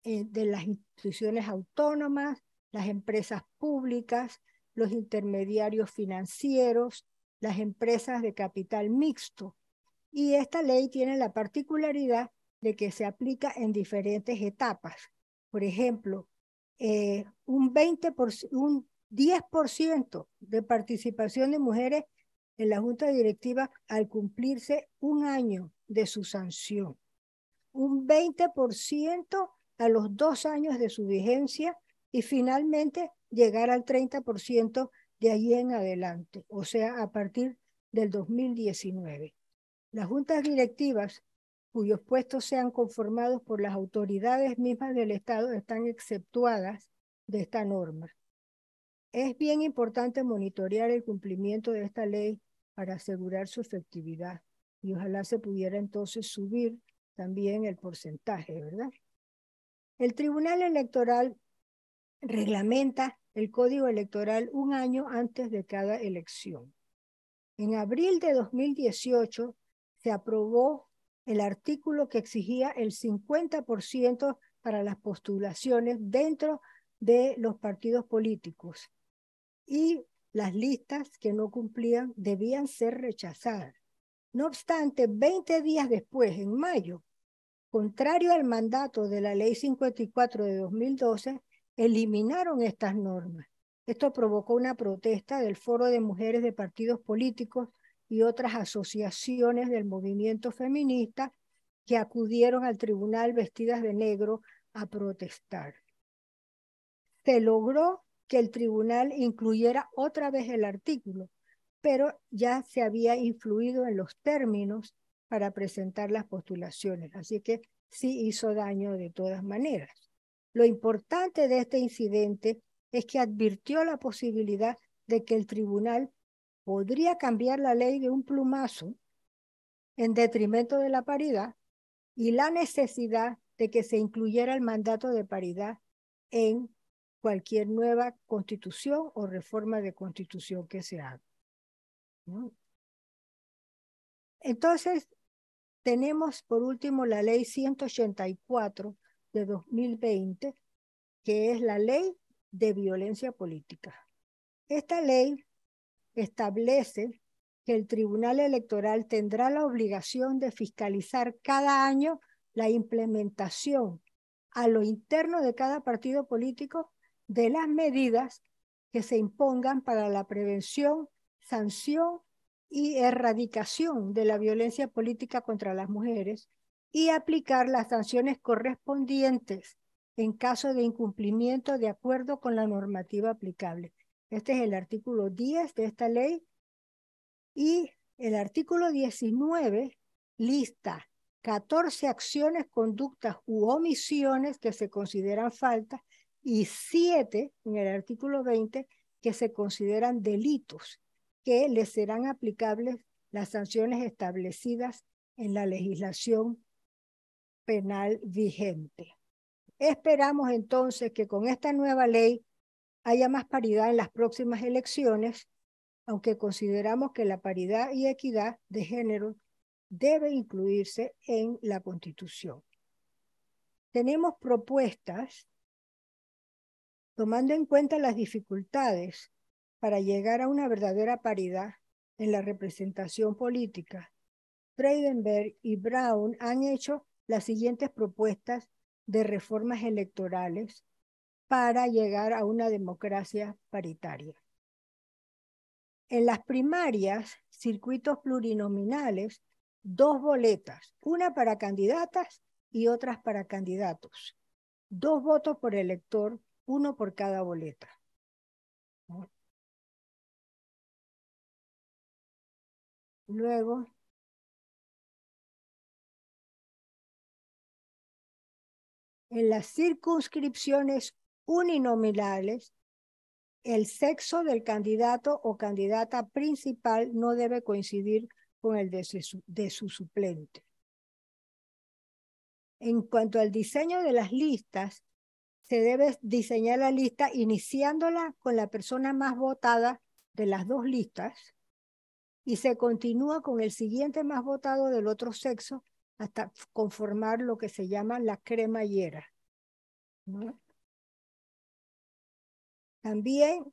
de las instituciones autónomas, las empresas públicas, los intermediarios financieros, las empresas de capital mixto. Y esta ley tiene la particularidad de que se aplica en diferentes etapas. Por ejemplo, un 10% de participación de mujeres en la junta directiva al cumplirse un año de su sanción. Un 20% a los 2 años de su vigencia y finalmente llegar al 30% de allí en adelante, o sea, a partir del 2019. Las juntas directivas cuyos puestos sean conformados por las autoridades mismas del Estado están exceptuadas de esta norma. Es bien importante monitorear el cumplimiento de esta ley para asegurar su efectividad y ojalá se pudiera entonces subir también el porcentaje, ¿verdad? El Tribunal Electoral reglamenta el Código Electoral un año antes de cada elección. En abril de 2018 se aprobó el artículo que exigía el 50% para las postulaciones dentro de los partidos políticos y las listas que no cumplían debían ser rechazadas. No obstante, 20 días después, en mayo, contrario al mandato de la Ley 54 de 2012, eliminaron estas normas. Esto provocó una protesta del Foro de Mujeres de Partidos Políticos y otras asociaciones del movimiento feminista que acudieron al tribunal vestidas de negro a protestar. Se logró que el tribunal incluyera otra vez el artículo, pero ya se había influido en los términos para presentar las postulaciones, así que sí hizo daño de todas maneras. Lo importante de este incidente es que advirtió la posibilidad de que el tribunal podría cambiar la ley de un plumazo en detrimento de la paridad y la necesidad de que se incluyera el mandato de paridad en cualquier nueva constitución o reforma de constitución que se haga. Entonces, tenemos por último la ley 184 de 2020, que es la ley de violencia política. Esta ley establece que el Tribunal Electoral tendrá la obligación de fiscalizar cada año la implementación a lo interno de cada partido político de las medidas que se impongan para la prevención, sanción y erradicación de la violencia política contra las mujeres y aplicar las sanciones correspondientes en caso de incumplimiento de acuerdo con la normativa aplicable. Este es el artículo 10 de esta ley, y el artículo 19 lista 14 acciones, conductas u omisiones que se consideran faltas y 7 en el artículo 20 que se consideran delitos, que les serán aplicables las sanciones establecidas en la legislación penal vigente. Esperamos entonces que con esta nueva ley haya más paridad en las próximas elecciones, aunque consideramos que la paridad y equidad de género debe incluirse en la Constitución. Tenemos propuestas tomando en cuenta las dificultades para llegar a una verdadera paridad en la representación política. Frydenberg y Brown han hecho las siguientes propuestas de reformas electorales para llegar a una democracia paritaria. En las primarias, circuitos plurinominales, 2 boletas, una para candidatas y otras para candidatos. 2 votos por elector, 1 por cada boleta. Luego, en las circunscripciones uninominales, el sexo del candidato o candidata principal no debe coincidir con el de su suplente. En cuanto al diseño de las listas, se debe diseñar la lista iniciándola con la persona más votada de las 2 listas y se continúa con el siguiente más votado del otro sexo hasta conformar lo que se llama la cremallera, ¿no? También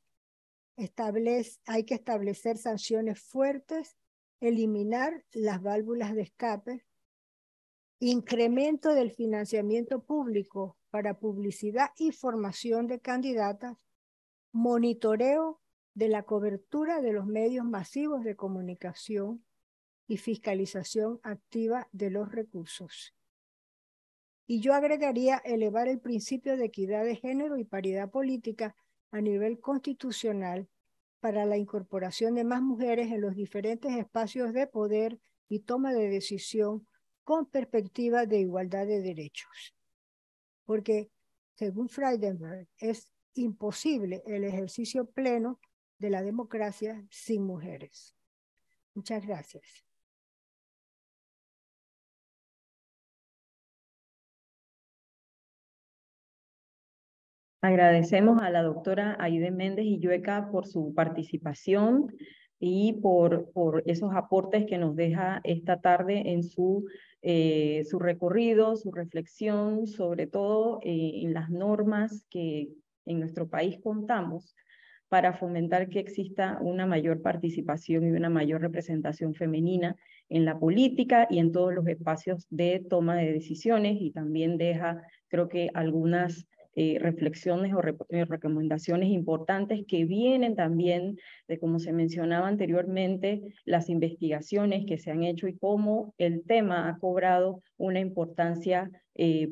hay que establecer sanciones fuertes, eliminar las válvulas de escape, incremento del financiamiento público para publicidad y formación de candidatas, monitoreo de la cobertura de los medios masivos de comunicación y fiscalización activa de los recursos. Y yo agregaría elevar el principio de equidad de género y paridad política a nivel constitucional para la incorporación de más mujeres en los diferentes espacios de poder y toma de decisión con perspectiva de igualdad de derechos. Porque, según Frydenberg, es imposible el ejercicio pleno de la democracia sin mujeres. Muchas gracias. Agradecemos a la doctora Aide Méndez Illueca por su participación y por esos aportes que nos deja esta tarde en su recorrido, su reflexión, sobre todo en las normas que en nuestro país contamos para fomentar que exista una mayor participación y una mayor representación femenina en la política y en todos los espacios de toma de decisiones, y también deja, creo que, algunas reflexiones o recomendaciones importantes que vienen también de, como se mencionaba anteriormente, las investigaciones que se han hecho y cómo el tema ha cobrado una importancia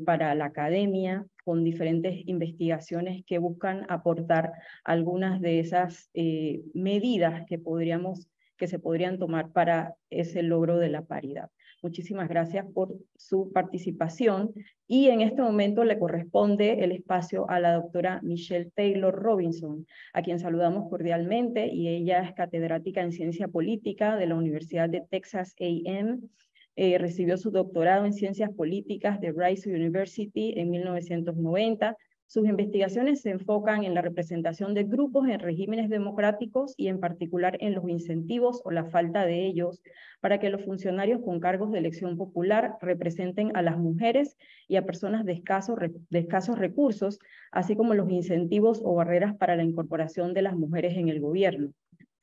para la academia, con diferentes investigaciones que buscan aportar algunas de esas medidas que se podrían tomar para ese logro de la paridad. Muchísimas gracias por su participación, y en este momento le corresponde el espacio a la doctora Michelle Taylor Robinson, a quien saludamos cordialmente, y ella es catedrática en Ciencia Política de la Universidad de Texas A&M. Recibió su doctorado en Ciencias Políticas de Rice University en 1990. Sus investigaciones se enfocan en la representación de grupos en regímenes democráticos y en particular en los incentivos o la falta de ellos para que los funcionarios con cargos de elección popular representen a las mujeres y a personas de escasos recursos, así como los incentivos o barreras para la incorporación de las mujeres en el gobierno.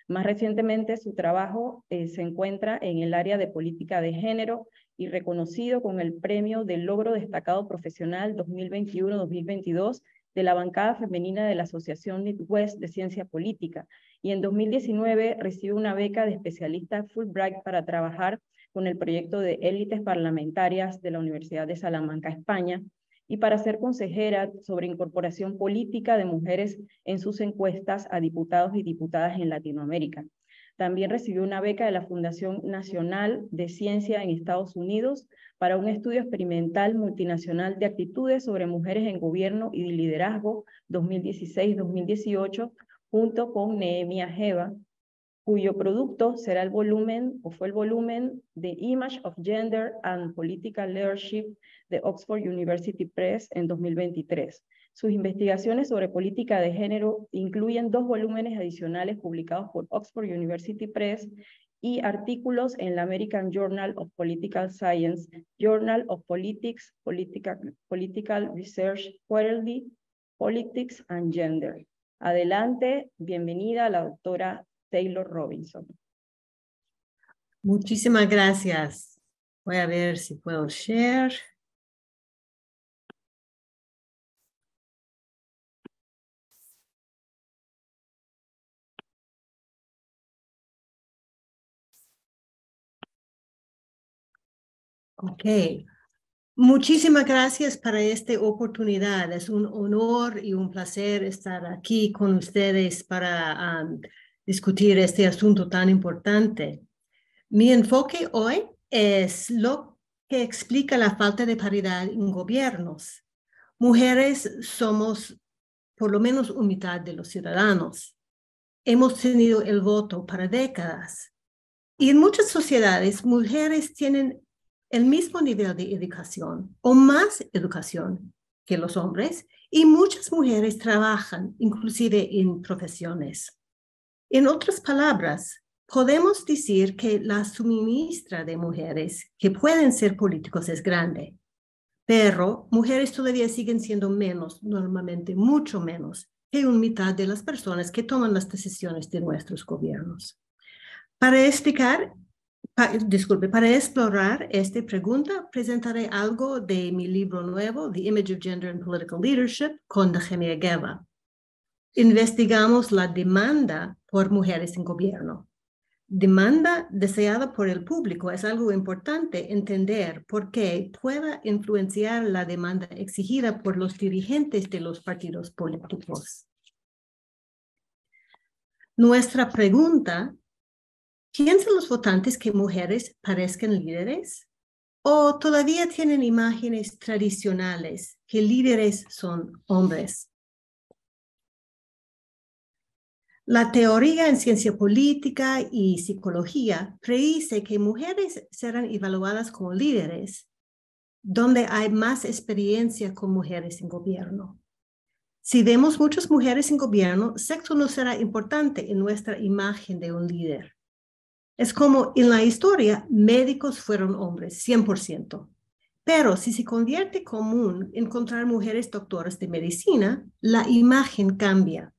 Más recientemente, su trabajo se encuentra en el área de política de género y reconocido con el Premio del Logro Destacado Profesional 2021-2022 de la bancada femenina de la Asociación Midwest de Ciencia Política, y en 2019 recibe una beca de especialista Fulbright para trabajar con el proyecto de élites parlamentarias de la Universidad de Salamanca, España, y para ser consejera sobre incorporación política de mujeres en sus encuestas a diputados y diputadas en Latinoamérica. También recibió una beca de la Fundación Nacional de Ciencia en Estados Unidos para un estudio experimental multinacional de actitudes sobre mujeres en gobierno y liderazgo 2016-2018, junto con Nehemia Jeva, cuyo producto será el volumen, o fue el volumen, The Image of Gender and Political Leadership de Oxford University Press en 2023. Sus investigaciones sobre política de género incluyen 2 volúmenes adicionales publicados por Oxford University Press y artículos en la American Journal of Political Science, Journal of Politics, Political Research Quarterly, Politics and Gender. Adelante, bienvenida a la doctora Taylor Robinson. Muchísimas gracias. Voy a ver si puedo share. Ok. Muchísimas gracias para esta oportunidad. Es un honor y un placer estar aquí con ustedes para discutir este asunto tan importante. Mi enfoque hoy es lo que explica la falta de paridad en gobiernos. Mujeres somos por lo menos una mitad de los ciudadanos. Hemos tenido el voto para décadas. Y en muchas sociedades, mujeres tienen el mismo nivel de educación o más educación que los hombres, y muchas mujeres trabajan inclusive en profesiones. En otras palabras, podemos decir que la suministra de mujeres que pueden ser políticos es grande, pero mujeres todavía siguen siendo menos, normalmente mucho menos, que una mitad de las personas que toman las decisiones de nuestros gobiernos. Para explorar esta pregunta, presentaré algo de mi libro nuevo, The Image of Gender and Political Leadership, con Nehemia Jeva. Investigamos la demanda por mujeres en gobierno. Demanda deseada por el público es algo importante entender porque pueda influenciar la demanda exigida por los dirigentes de los partidos políticos. Nuestra pregunta: ¿piensan los votantes que mujeres parezcan líderes? ¿O todavía tienen imágenes tradicionales que líderes son hombres? La teoría en ciencia política y psicología predice que mujeres serán evaluadas como líderes donde hay más experiencia con mujeres en gobierno. Si vemos muchas mujeres en gobierno, sexo no será importante en nuestra imagen de un líder. Es como en la historia, médicos fueron hombres, 100%. Pero si se convierte común encontrar mujeres doctoras de medicina, la imagen cambia.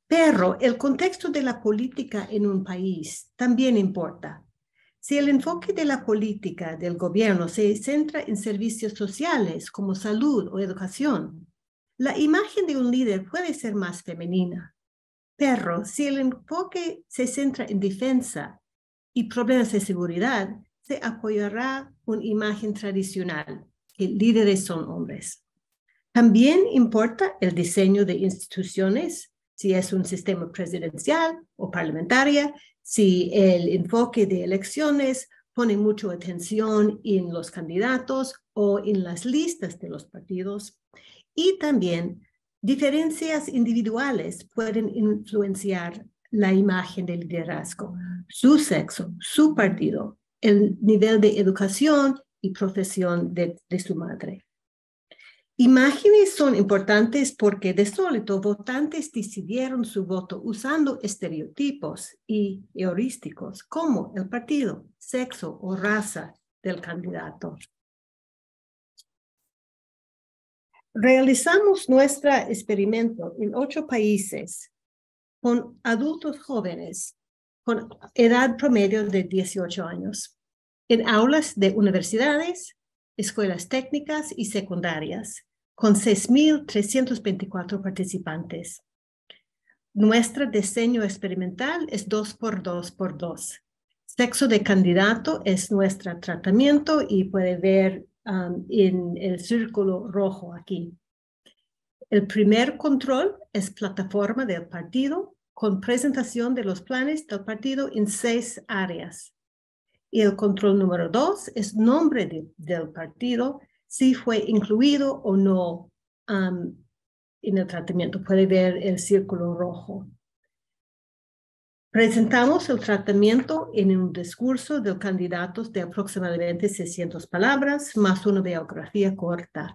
Pero el contexto de la política en un país también importa. Si el enfoque de la política del gobierno se centra en servicios sociales como salud o educación, la imagen de un líder puede ser más femenina. Pero si el enfoque se centra en defensa y problemas de seguridad, se apoyará una imagen tradicional, que líderes son hombres. También importa el diseño de instituciones, si es un sistema presidencial o parlamentaria, si el enfoque de elecciones pone mucha atención en los candidatos o en las listas de los partidos. Y también diferencias individuales pueden influenciar la imagen del liderazgo, su sexo, su partido, el nivel de educación y profesión de su madre. Imágenes son importantes porque de súbito votantes decidieron su voto usando estereotipos y heurísticos como el partido, sexo o raza del candidato. Realizamos nuestro experimento en 8 países con adultos jóvenes con edad promedio de 18 años, en aulas de universidades, escuelas técnicas y secundarias, con 6,324 participantes. Nuestro diseño experimental es 2x2x2. Sexo de candidato es nuestro tratamiento y puede ver en el círculo rojo aquí. El primer control es plataforma del partido con presentación de los planes del partido en 6 áreas. Y el control número 2 es nombre del partido, si fue incluido o no en el tratamiento. Puede ver el círculo rojo. Presentamos el tratamiento en un discurso del candidato de aproximadamente 600 palabras, más una biografía corta.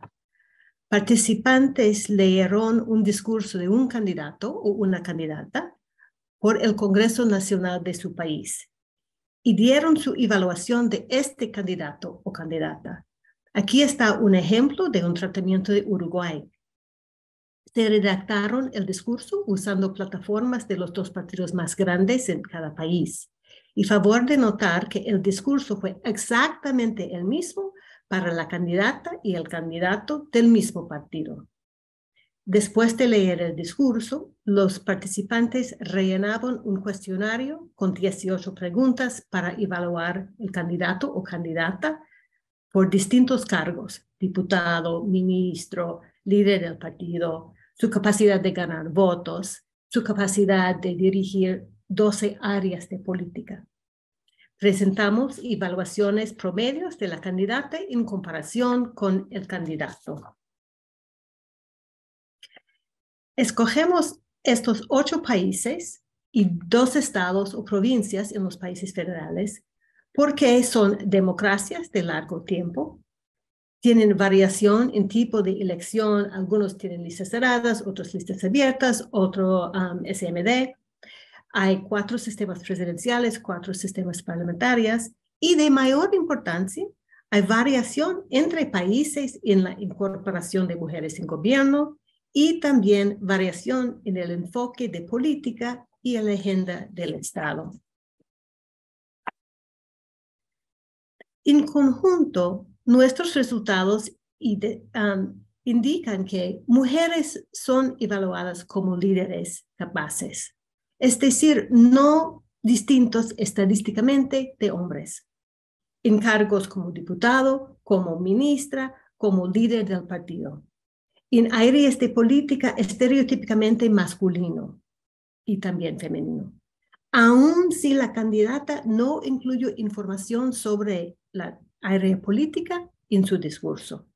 Participantes leyeron un discurso de un candidato o una candidata por el Congreso Nacional de su país y dieron su evaluación de este candidato o candidata. Aquí está un ejemplo de un tratamiento de Uruguay. Se redactaron el discurso usando plataformas de los 2 partidos más grandes en cada país. Y favor de notar que el discurso fue exactamente el mismo para la candidata y el candidato del mismo partido. Después de leer el discurso, los participantes rellenaban un cuestionario con 18 preguntas para evaluar el candidato o candidata por distintos cargos: diputado, ministro, líder del partido, su capacidad de ganar votos, su capacidad de dirigir 12 áreas de política. Presentamos evaluaciones promedios de la candidata en comparación con el candidato. Escogemos estos 8 países y 2 estados o provincias en los países federales porque son democracias de largo tiempo. Tienen variación en tipo de elección. Algunos tienen listas cerradas, otros listas abiertas, otro SMD. Hay 4 sistemas presidenciales, 4 sistemas parlamentarios y de mayor importancia, hay variación entre países en la incorporación de mujeres en gobierno y también variación en el enfoque de política y en la agenda del Estado. En conjunto, nuestros resultados indican que mujeres son evaluadas como líderes capaces, es decir, no distintos estadísticamente de hombres, en cargos como diputado, como ministra, como líder del partido, en áreas de política estereotípicamente masculino y también femenino. Aun si la candidata no incluyó información sobre la área política en su discurso.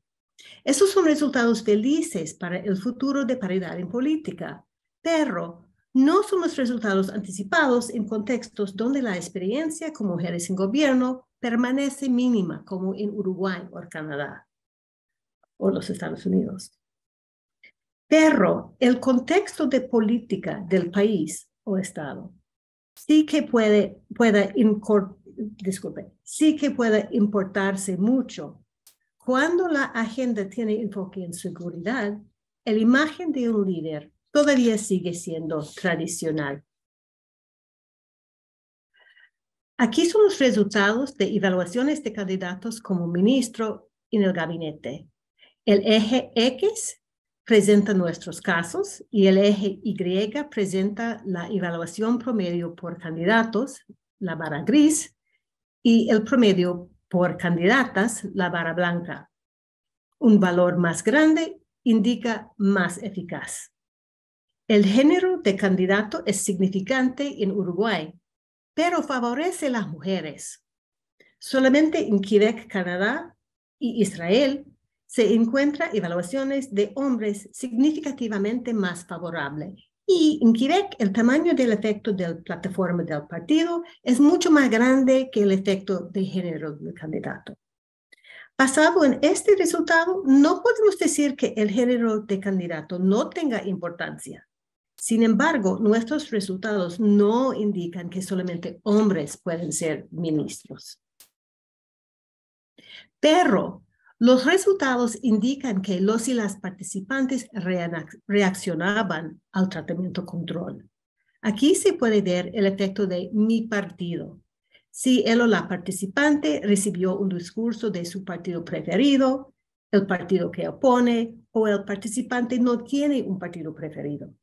Esos son resultados felices para el futuro de paridad en política, pero no son los resultados anticipados en contextos donde la experiencia con mujeres en gobierno permanece mínima, como en Uruguay o Canadá o los Estados Unidos. Pero el contexto de política del país o estado sí que puede importarse mucho. Cuando la agenda tiene enfoque en seguridad, la imagen de un líder todavía sigue siendo tradicional. Aquí son los resultados de evaluaciones de candidatos como ministro en el gabinete. El eje X presenta nuestros casos y el eje Y presenta la evaluación promedio por candidatos, la barra gris, y el promedio por candidatas, la barra blanca. Un valor más grande indica más eficaz. El género de candidato es significante en Uruguay, pero favorece a las mujeres. Solamente en Quebec, Canadá y Israel se encuentran evaluaciones de hombres significativamente más favorables. Y en Quebec, el tamaño del efecto de la plataforma del partido es mucho más grande que el efecto de género del candidato. Basado en este resultado, no podemos decir que el género de candidato no tenga importancia. Sin embargo, nuestros resultados no indican que solamente hombres pueden ser ministros. Pero los resultados indican que los y las participantes reaccionaban al tratamiento control. Aquí se puede ver el efecto de mi partido. Si él o la participante recibió un discurso de su partido preferido, el partido que opone, o el participante no tiene un partido preferido.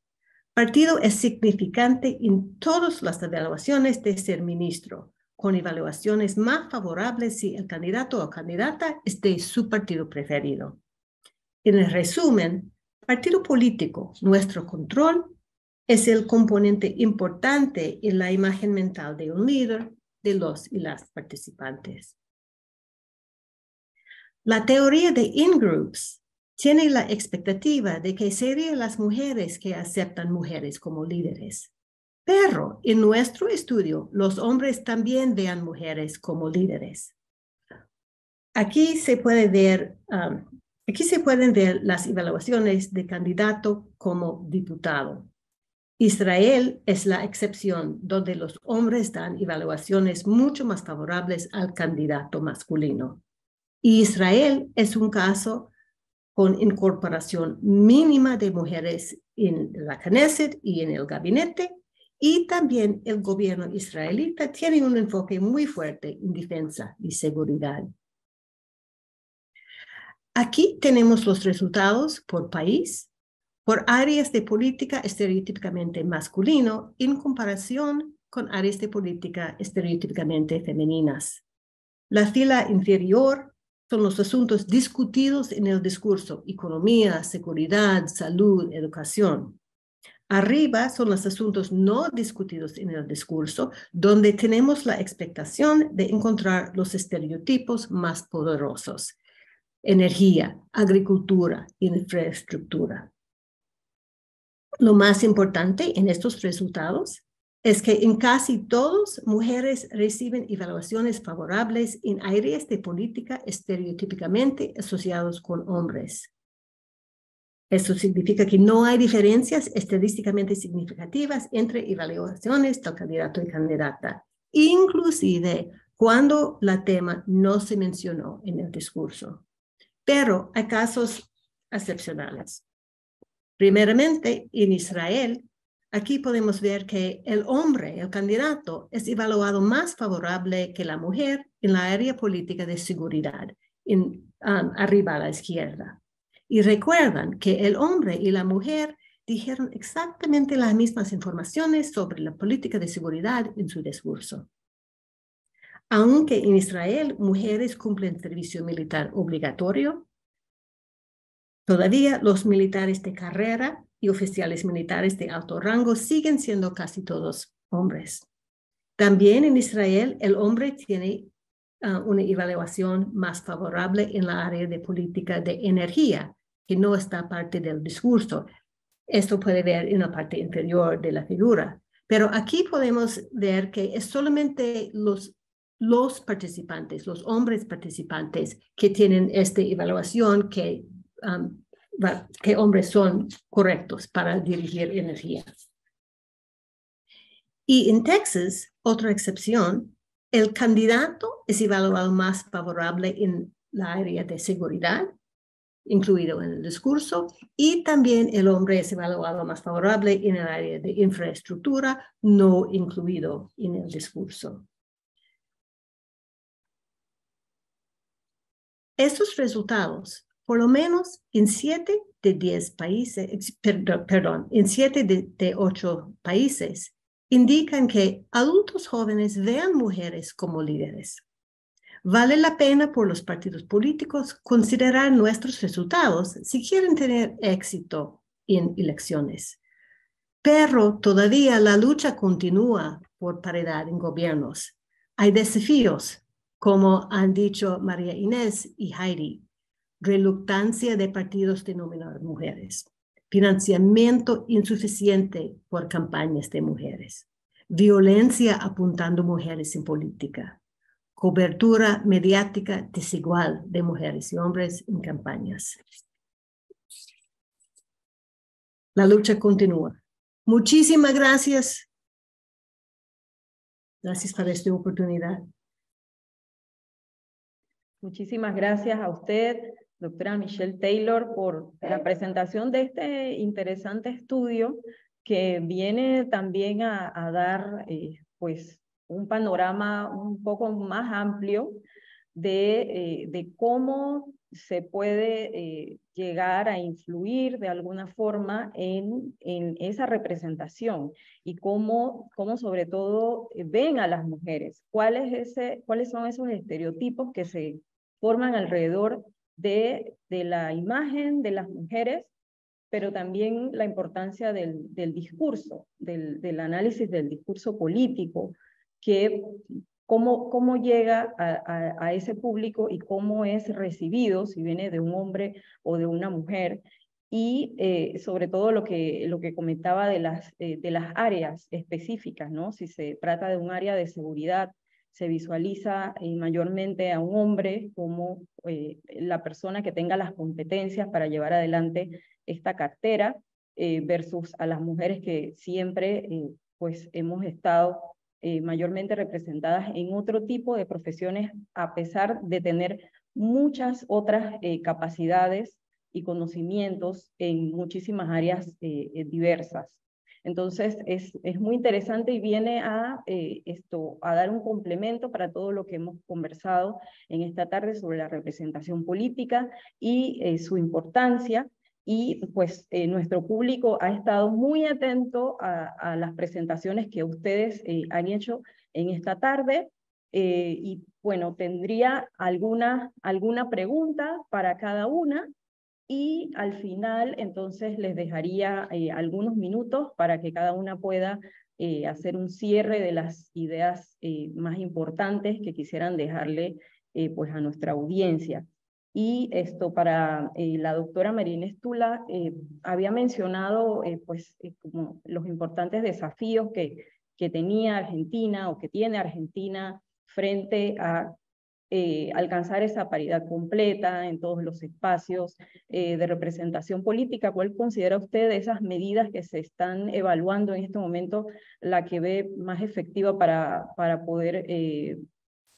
Partido es significante en todas las evaluaciones de ser ministro, con evaluaciones más favorables si el candidato o candidata es de su partido preferido. En el resumen, partido político, nuestro control, es el componente importante en la imagen mental de un líder, de los y las participantes. La teoría de in-groups tiene la expectativa de que serían las mujeres que aceptan mujeres como líderes. Pero en nuestro estudio, los hombres también vean mujeres como líderes. Aquí se pueden ver las evaluaciones de candidato como diputado. Israel es la excepción donde los hombres dan evaluaciones mucho más favorables al candidato masculino. Y Israel es un caso con incorporación mínima de mujeres en la Knesset y en el gabinete, y también el gobierno israelita tiene un enfoque muy fuerte en defensa y seguridad. Aquí tenemos los resultados por país, por áreas de política estereotípicamente masculino en comparación con áreas de política estereotípicamente femeninas. La fila inferior son los asuntos discutidos en el discurso: economía, seguridad, salud, educación. Arriba son los asuntos no discutidos en el discurso, donde tenemos la expectación de encontrar los estereotipos más poderosos: energía, agricultura, infraestructura. Lo más importante en estos resultados es que en casi todos mujeres reciben evaluaciones favorables en áreas de política estereotípicamente asociados con hombres. Eso significa que no hay diferencias estadísticamente significativas entre evaluaciones del candidato y candidata, inclusive cuando la tema no se mencionó en el discurso. Pero hay casos excepcionales. Primeramente, en Israel, aquí podemos ver que el hombre, el candidato, es evaluado más favorable que la mujer en la área política de seguridad, arriba a la izquierda. Y recuerdan que el hombre y la mujer dijeron exactamente las mismas informaciones sobre la política de seguridad en su discurso. Aunque en Israel mujeres cumplen servicio militar obligatorio, todavía los militares de carrera y oficiales militares de alto rango siguen siendo casi todos hombres. También en Israel el hombre tiene una evaluación más favorable en la área de política de energía, que no está parte del discurso. Esto puede ver en la parte inferior de la figura. Pero aquí podemos ver que es solamente los participantes, los hombres participantes, que tienen esta evaluación que hombres son correctos para dirigir energía. Y en Texas, otra excepción, el candidato es evaluado más favorable en la área de seguridad, incluido en el discurso, y también el hombre es evaluado más favorable en el área de infraestructura, no incluido en el discurso. Estos resultados, por lo menos en 7 de 10 países, en 7 de 8 países, indican que adultos jóvenes vean mujeres como líderes. Vale la pena por los partidos políticos considerar nuestros resultados si quieren tener éxito en elecciones. Pero todavía la lucha continúa por paridad en gobiernos. Hay desafíos, como han dicho María Inés y Heidi: reluctancia de partidos de nominar mujeres, financiamiento insuficiente por campañas de mujeres, violencia apuntando mujeres en política, cobertura mediática desigual de mujeres y hombres en campañas. La lucha continúa. Muchísimas gracias. Gracias por esta oportunidad. Muchísimas gracias a usted, doctora Michelle Taylor, por la presentación de este interesante estudio que viene también a dar pues un panorama un poco más amplio de cómo se puede llegar a influir de alguna forma en esa representación y cómo sobre todo ven a las mujeres, cuáles son esos estereotipos que se forman alrededor de la imagen de las mujeres, pero también la importancia del discurso, del análisis del discurso político, que cómo llega a ese público y cómo es recibido, si viene de un hombre o de una mujer, y sobre todo lo que comentaba de las áreas específicas, ¿no? Si se trata de un área de seguridad, se visualiza mayormente a un hombre como la persona que tenga las competencias para llevar adelante esta cartera, versus a las mujeres que siempre pues hemos estado mayormente representadas en otro tipo de profesiones, a pesar de tener muchas otras capacidades y conocimientos en muchísimas áreas diversas. Entonces es muy interesante y viene a dar un complemento para todo lo que hemos conversado en esta tarde sobre la representación política y su importancia. Y pues nuestro público ha estado muy atento a las presentaciones que ustedes han hecho en esta tarde. Y bueno, tendría alguna pregunta para cada una. Y al final, entonces, les dejaría algunos minutos para que cada una pueda hacer un cierre de las ideas más importantes que quisieran dejarle pues a nuestra audiencia. Y esto para la doctora María Inés Tula, había mencionado como los importantes desafíos que tenía Argentina o que tiene Argentina frente a alcanzar esa paridad completa en todos los espacios de representación política. ¿Cuál considera usted de esas medidas que se están evaluando en este momento la que ve más efectiva para poder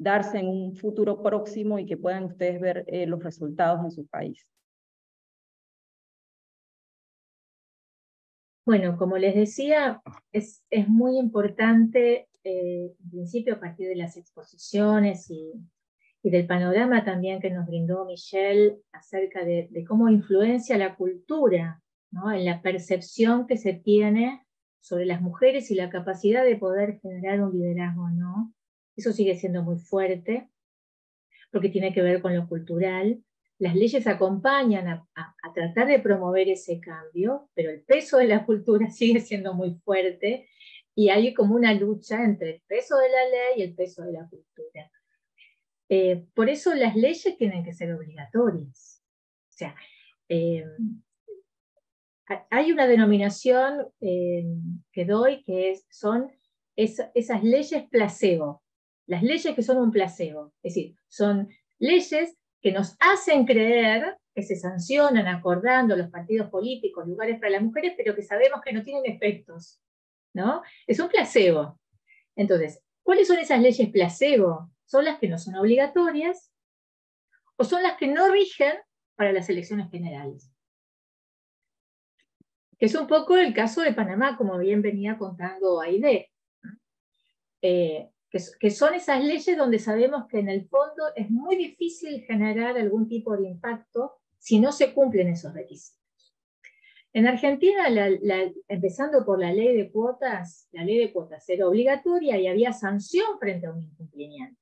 darse en un futuro próximo y que puedan ustedes ver los resultados en su país? Bueno, como les decía, es muy importante, en principio a partir de las exposiciones y del panorama también que nos brindó Michelle acerca de cómo influencia la cultura, ¿no? En la percepción que se tiene sobre las mujeres y la capacidad de poder generar un liderazgo, ¿no? Eso sigue siendo muy fuerte, porque tiene que ver con lo cultural. Las leyes acompañan a tratar de promover ese cambio, pero el peso de la cultura sigue siendo muy fuerte y hay como una lucha entre el peso de la ley y el peso de la cultura. Por eso las leyes tienen que ser obligatorias. O sea, hay una denominación que doy que son esas leyes placebo. Las leyes que son un placebo. Es decir, son leyes que nos hacen creer que se sancionan acordando los partidos políticos, lugares para las mujeres, pero que sabemos que no tienen efectos, ¿no? Es un placebo. Entonces, ¿cuáles son esas leyes placebo? Son las que no son obligatorias o son las que no rigen para las elecciones generales. Que es un poco el caso de Panamá, como bien venía contando Aide. Que son esas leyes donde sabemos que en el fondo es muy difícil generar algún tipo de impacto si no se cumplen esos requisitos. En Argentina, empezando por la ley de cuotas era obligatoria y había sanción frente a un incumplimiento.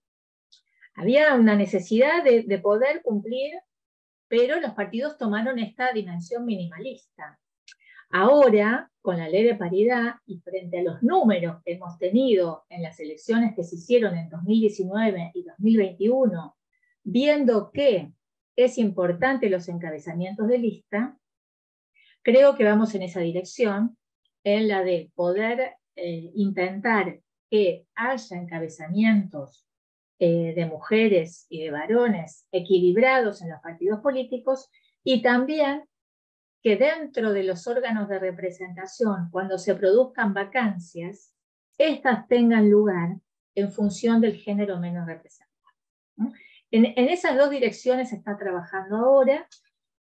Había una necesidad de poder cumplir, pero los partidos tomaron esta dimensión minimalista. Ahora, con la ley de paridad y frente a los números que hemos tenido en las elecciones que se hicieron en 2019 y 2021, viendo que es importante los encabezamientos de lista, creo que vamos en esa dirección, en la de poder intentar que haya encabezamientos de mujeres y de varones equilibrados en los partidos políticos, y también que dentro de los órganos de representación, cuando se produzcan vacancias, estas tengan lugar en función del género menos representado. En esas dos direcciones se está trabajando ahora.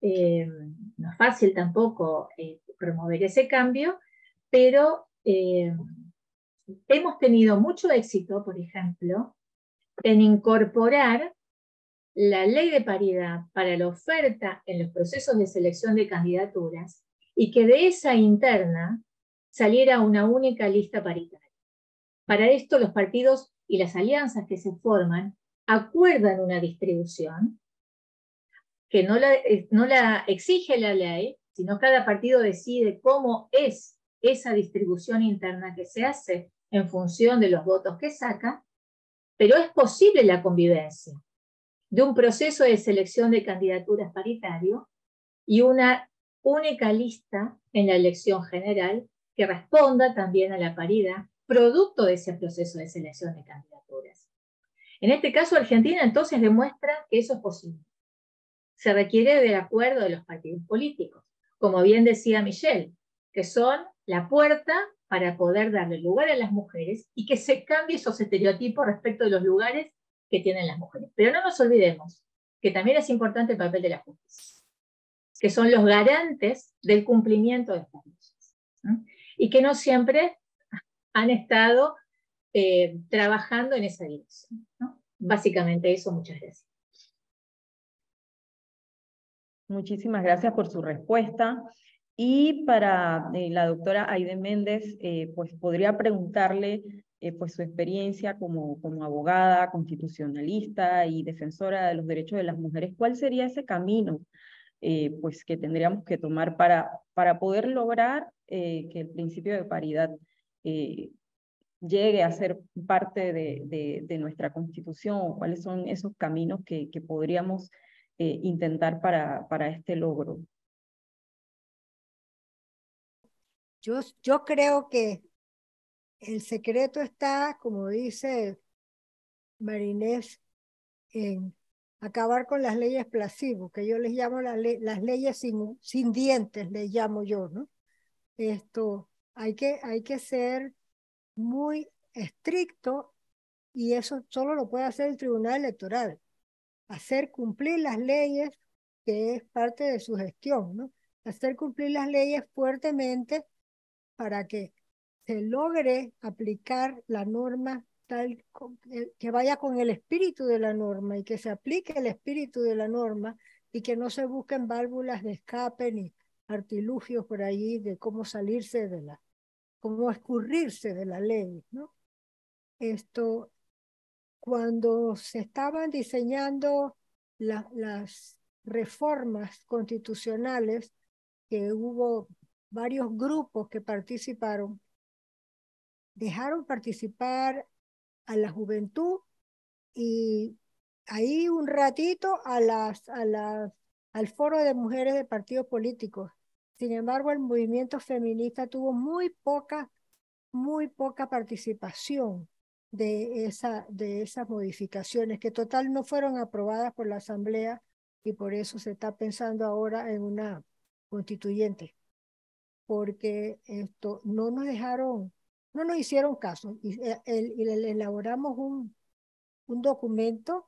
No es fácil tampoco promover ese cambio, pero hemos tenido mucho éxito, por ejemplo, en incorporar la ley de paridad para la oferta en los procesos de selección de candidaturas y que de esa interna saliera una única lista paritaria. Para esto los partidos y las alianzas que se forman acuerdan una distribución que no la exige la ley, sino cada partido decide cómo es esa distribución interna que se hace en función de los votos que saca, pero es posible la convivencia de un proceso de selección de candidaturas paritario y una única lista en la elección general que responda también a la paridad, producto de ese proceso de selección de candidaturas. En este caso, Argentina entonces demuestra que eso es posible. Se requiere del acuerdo de los partidos políticos, como bien decía Michelle, que son la puerta para poder darle lugar a las mujeres y que se cambie esos estereotipos respecto de los lugares que tienen las mujeres. Pero no nos olvidemos que también es importante el papel de la justicia, que son los garantes del cumplimiento de estas leyes, ¿no? Y que no siempre han estado trabajando en esa dirección, ¿no? Básicamente eso, muchas gracias. Muchísimas gracias por su respuesta. Y para la doctora Aide Méndez, pues podría preguntarle pues su experiencia como abogada, constitucionalista y defensora de los derechos de las mujeres. ¿Cuál sería ese camino pues que tendríamos que tomar para poder lograr que el principio de paridad llegue a ser parte de nuestra Constitución? ¿Cuáles son esos caminos que podríamos intentar para este logro? Yo creo que el secreto está, como dice Marinés, en acabar con las leyes placebo, que yo les llamo las leyes sin dientes, les llamo yo, ¿no? Hay que ser muy estricto y eso solo lo puede hacer el Tribunal Electoral. Hacer cumplir las leyes, que es parte de su gestión, ¿no? Hacer cumplir las leyes fuertemente para que se logre aplicar la norma tal que vaya con el espíritu de la norma y que se aplique el espíritu de la norma y que no se busquen válvulas de escape ni artilugios por allí de cómo salirse cómo escurrirse de la ley, ¿no? Cuando se estaban diseñando las reformas constitucionales, que hubo varios grupos que participaron, dejaron participar a la juventud y ahí un ratito al foro de mujeres de partidos políticos. Sin embargo, el movimiento feminista tuvo muy poca participación de esas modificaciones, que total no fueron aprobadas por la Asamblea y por eso se está pensando ahora en una constituyente, porque no nos hicieron caso y elaboramos un documento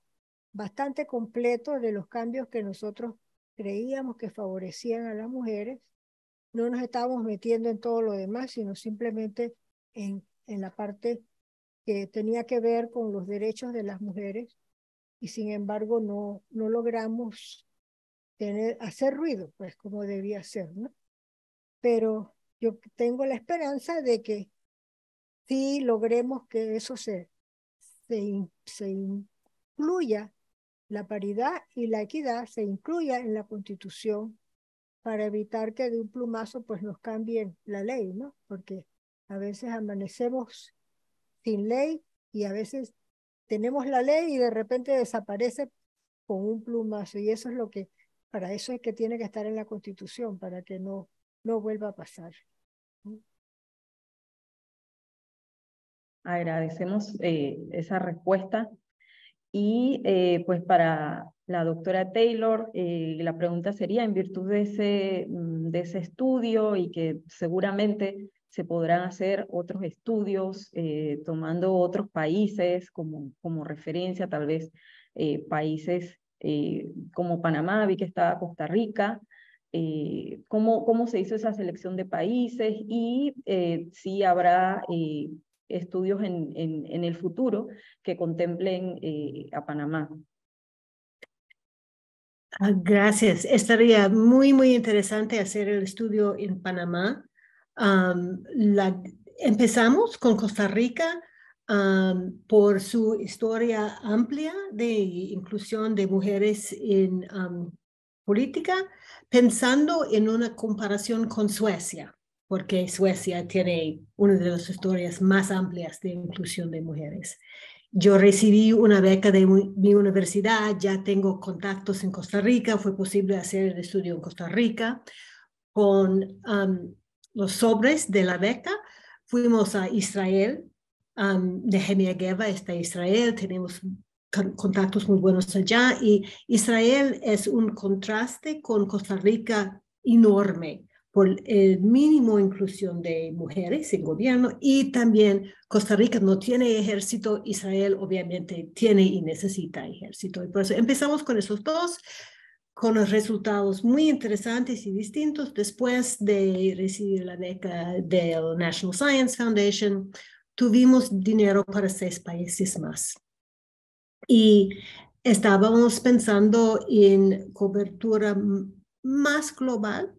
bastante completo de los cambios que nosotros creíamos que favorecían a las mujeres. No nos estábamos metiendo en todo lo demás, sino simplemente en la parte que tenía que ver con los derechos de las mujeres, y sin embargo no logramos hacer ruido, pues como debía ser, ¿no? Pero yo tengo la esperanza de que sí logremos que eso se incluya, la paridad y la equidad se incluya en la Constitución, para evitar que de un plumazo pues nos cambien la ley, ¿no? Porque a veces amanecemos sin ley y a veces tenemos la ley y de repente desaparece con un plumazo, y eso es para eso es que tiene que estar en la Constitución, para que no vuelva a pasar. Agradecemos esa respuesta. Y pues para la doctora Taylor, la pregunta sería, en virtud de ese estudio y que seguramente se podrán hacer otros estudios tomando otros países como referencia, tal vez países como Panamá, vi que está Costa Rica, cómo se hizo esa selección de países y si habrá estudios en el futuro que contemplen a Panamá. Gracias. Estaría muy interesante hacer el estudio en Panamá. Am, la- Empezamos con Costa Rica por su historia amplia de inclusión de mujeres en política, pensando en una comparación con Suecia, porque Suecia tiene una de las historias más amplias de inclusión de mujeres. Yo recibí una beca de mi universidad, ya tengo contactos en Costa Rica, fue posible hacer el estudio en Costa Rica. Con los sobres de la beca, fuimos a Israel, Nehemia Geva está en Israel, tenemos contactos muy buenos allá y Israel es un contraste con Costa Rica enorme por el mínimo inclusión de mujeres en gobierno y también Costa Rica no tiene ejército, Israel obviamente tiene y necesita ejército. Y por eso empezamos con esos dos, con los resultados muy interesantes y distintos. Después de recibir la beca del National Science Foundation, tuvimos dinero para 6 países más. Y estábamos pensando en cobertura más global.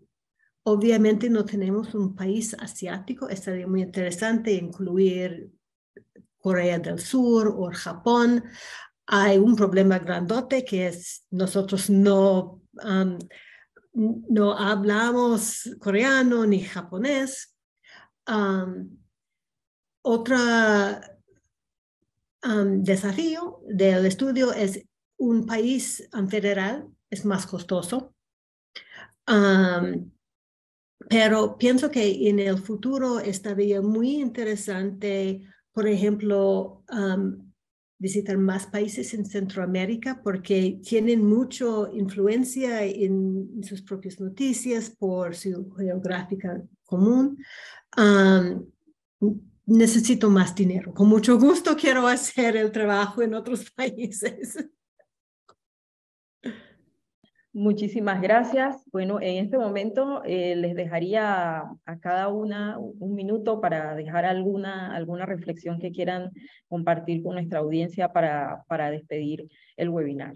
Obviamente no tenemos un país asiático, estaría muy interesante incluir Corea del Sur o Japón. Hay un problema grandote que es nosotros no hablamos coreano ni japonés. Otro desafío del estudio es un país federal, es más costoso. Pero pienso que en el futuro estaría muy interesante, por ejemplo, visitar más países en Centroamérica porque tienen mucha influencia en sus propias noticias por su geográfica común. Necesito más dinero. Con mucho gusto quiero hacer el trabajo en otros países. Muchísimas gracias. Bueno, en este momento les dejaría a cada una un minuto para dejar alguna reflexión que quieran compartir con nuestra audiencia para despedir el webinar.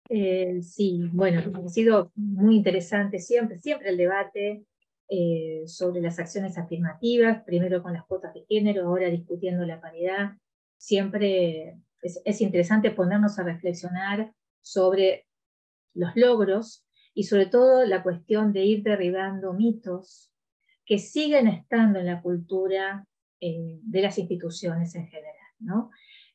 Sí, bueno, ha sido muy interesante siempre el debate sobre las acciones afirmativas, primero con las cuotas de género, ahora discutiendo la paridad. Siempre es interesante ponernos a reflexionar sobre los logros y sobre todo la cuestión de ir derribando mitos que siguen estando en la cultura de las instituciones en general, ¿no?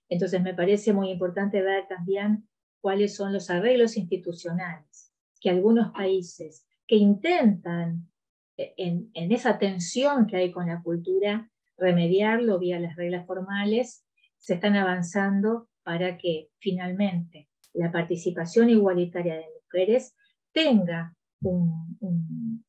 Entonces me parece muy importante ver también cuáles son los arreglos institucionales que algunos países que intentan en esa tensión que hay con la cultura remediarlo vía las reglas formales, se están avanzando para que finalmente la participación igualitaria de mujeres tenga un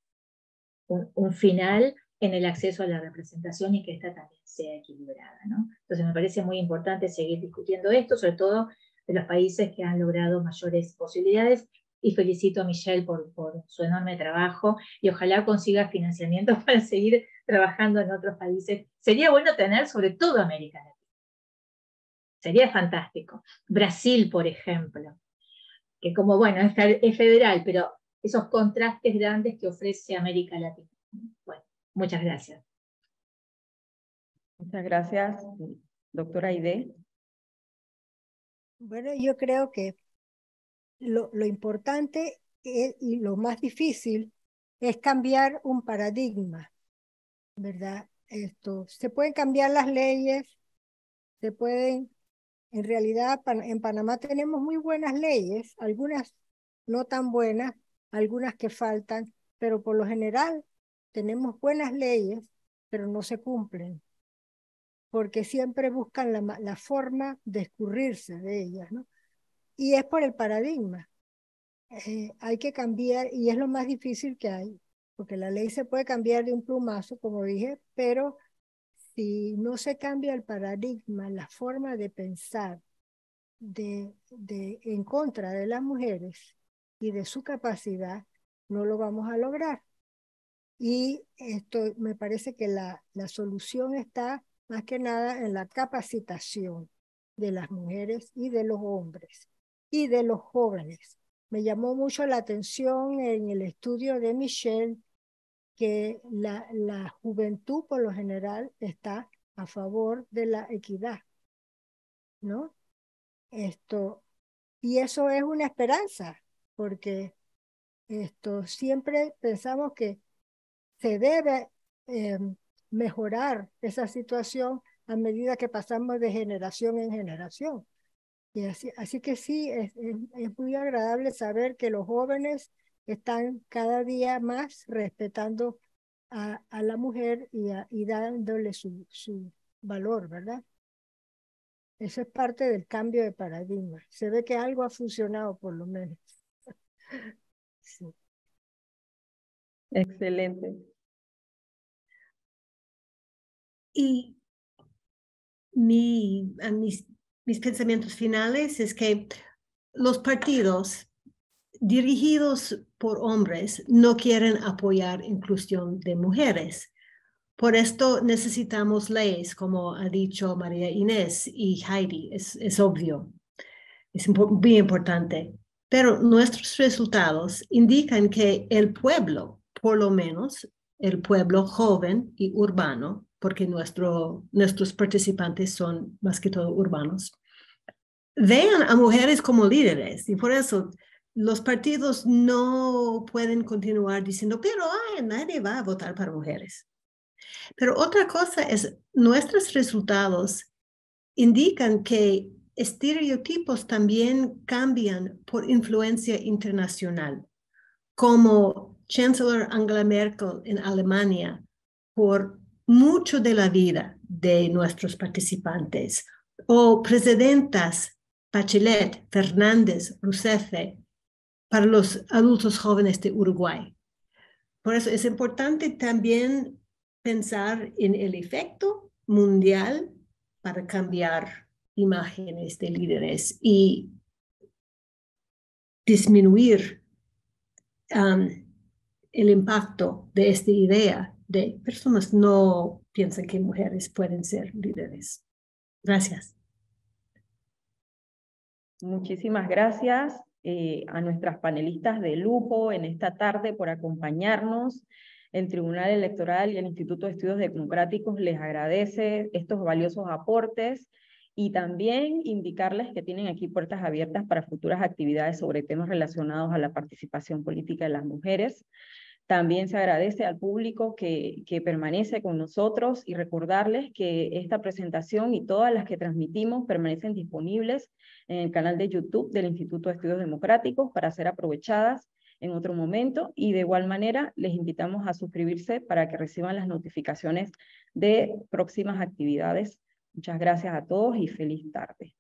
final en el acceso a la representación y que esta también sea equilibrada, ¿no? Entonces me parece muy importante seguir discutiendo esto, sobre todo de los países que han logrado mayores posibilidades, y felicito a Michelle por su enorme trabajo y ojalá consiga financiamiento para seguir trabajando en otros países. Sería bueno tener sobre todo América Latina. Sería fantástico. Brasil, por ejemplo, que como, bueno, es federal, pero esos contrastes grandes que ofrece América Latina. Bueno, muchas gracias. Muchas gracias, doctora Aide. Bueno, yo creo que lo importante y lo más difícil es cambiar un paradigma, ¿verdad? Se pueden cambiar las leyes, se pueden, en realidad en Panamá tenemos muy buenas leyes, algunas no tan buenas, algunas que faltan, pero por lo general tenemos buenas leyes, pero no se cumplen, porque siempre buscan la forma de escurrirse de ellas, ¿no? Y es por el paradigma. Hay que cambiar, y es lo más difícil que hay, porque la ley se puede cambiar de un plumazo, como dije, pero si no se cambia el paradigma, la forma de pensar en contra de las mujeres y de su capacidad, no lo vamos a lograr. Y esto me parece que la solución está más que nada en la capacitación, de las mujeres y de los hombres y de los jóvenes. Me llamó mucho la atención en el estudio de Michelle que la juventud por lo general está a favor de la equidad, ¿no? Y eso es una esperanza, porque siempre pensamos que se debe mejorar esa situación a medida que pasamos de generación en generación. Y así que sí, es muy agradable saber que los jóvenes están cada día más respetando a la mujer y dándole su valor, ¿verdad? Eso es parte del cambio de paradigma. Se ve que algo ha funcionado por lo menos. Sí. Excelente. Y mis pensamientos finales es que los partidos dirigidos por hombres no quieren apoyar inclusión de mujeres. Por esto necesitamos leyes, como ha dicho María Inés y Heidi, es obvio, es muy importante. Pero nuestros resultados indican que el pueblo, por lo menos el pueblo joven y urbano, porque nuestros participantes son más que todo urbanos, vean a mujeres como líderes y por eso los partidos no pueden continuar diciendo, pero nadie va a votar para mujeres. Pero otra cosa es, nuestros resultados indican que estereotipos también cambian por influencia internacional, como Chancellor Angela Merkel en Alemania, por mucho de la vida de nuestros participantes, o presidentas Bachelet, Fernández, Rousseff, para los adultos jóvenes de Uruguay. Por eso es importante también pensar en el efecto mundial para cambiar imágenes de líderes y disminuir el impacto de esta idea de personas no piensan que mujeres pueden ser líderes. Gracias. Muchísimas gracias a nuestras panelistas de lujo en esta tarde por acompañarnos. El Tribunal Electoral y el Instituto de Estudios Democráticos les agradece estos valiosos aportes y también indicarles que tienen aquí puertas abiertas para futuras actividades sobre temas relacionados a la participación política de las mujeres. También se agradece al público que permanece con nosotros y recordarles que esta presentación y todas las que transmitimos permanecen disponibles en el canal de YouTube del Instituto de Estudios Democráticos para ser aprovechadas en otro momento y de igual manera les invitamos a suscribirse para que reciban las notificaciones de próximas actividades. Muchas gracias a todos y feliz tarde.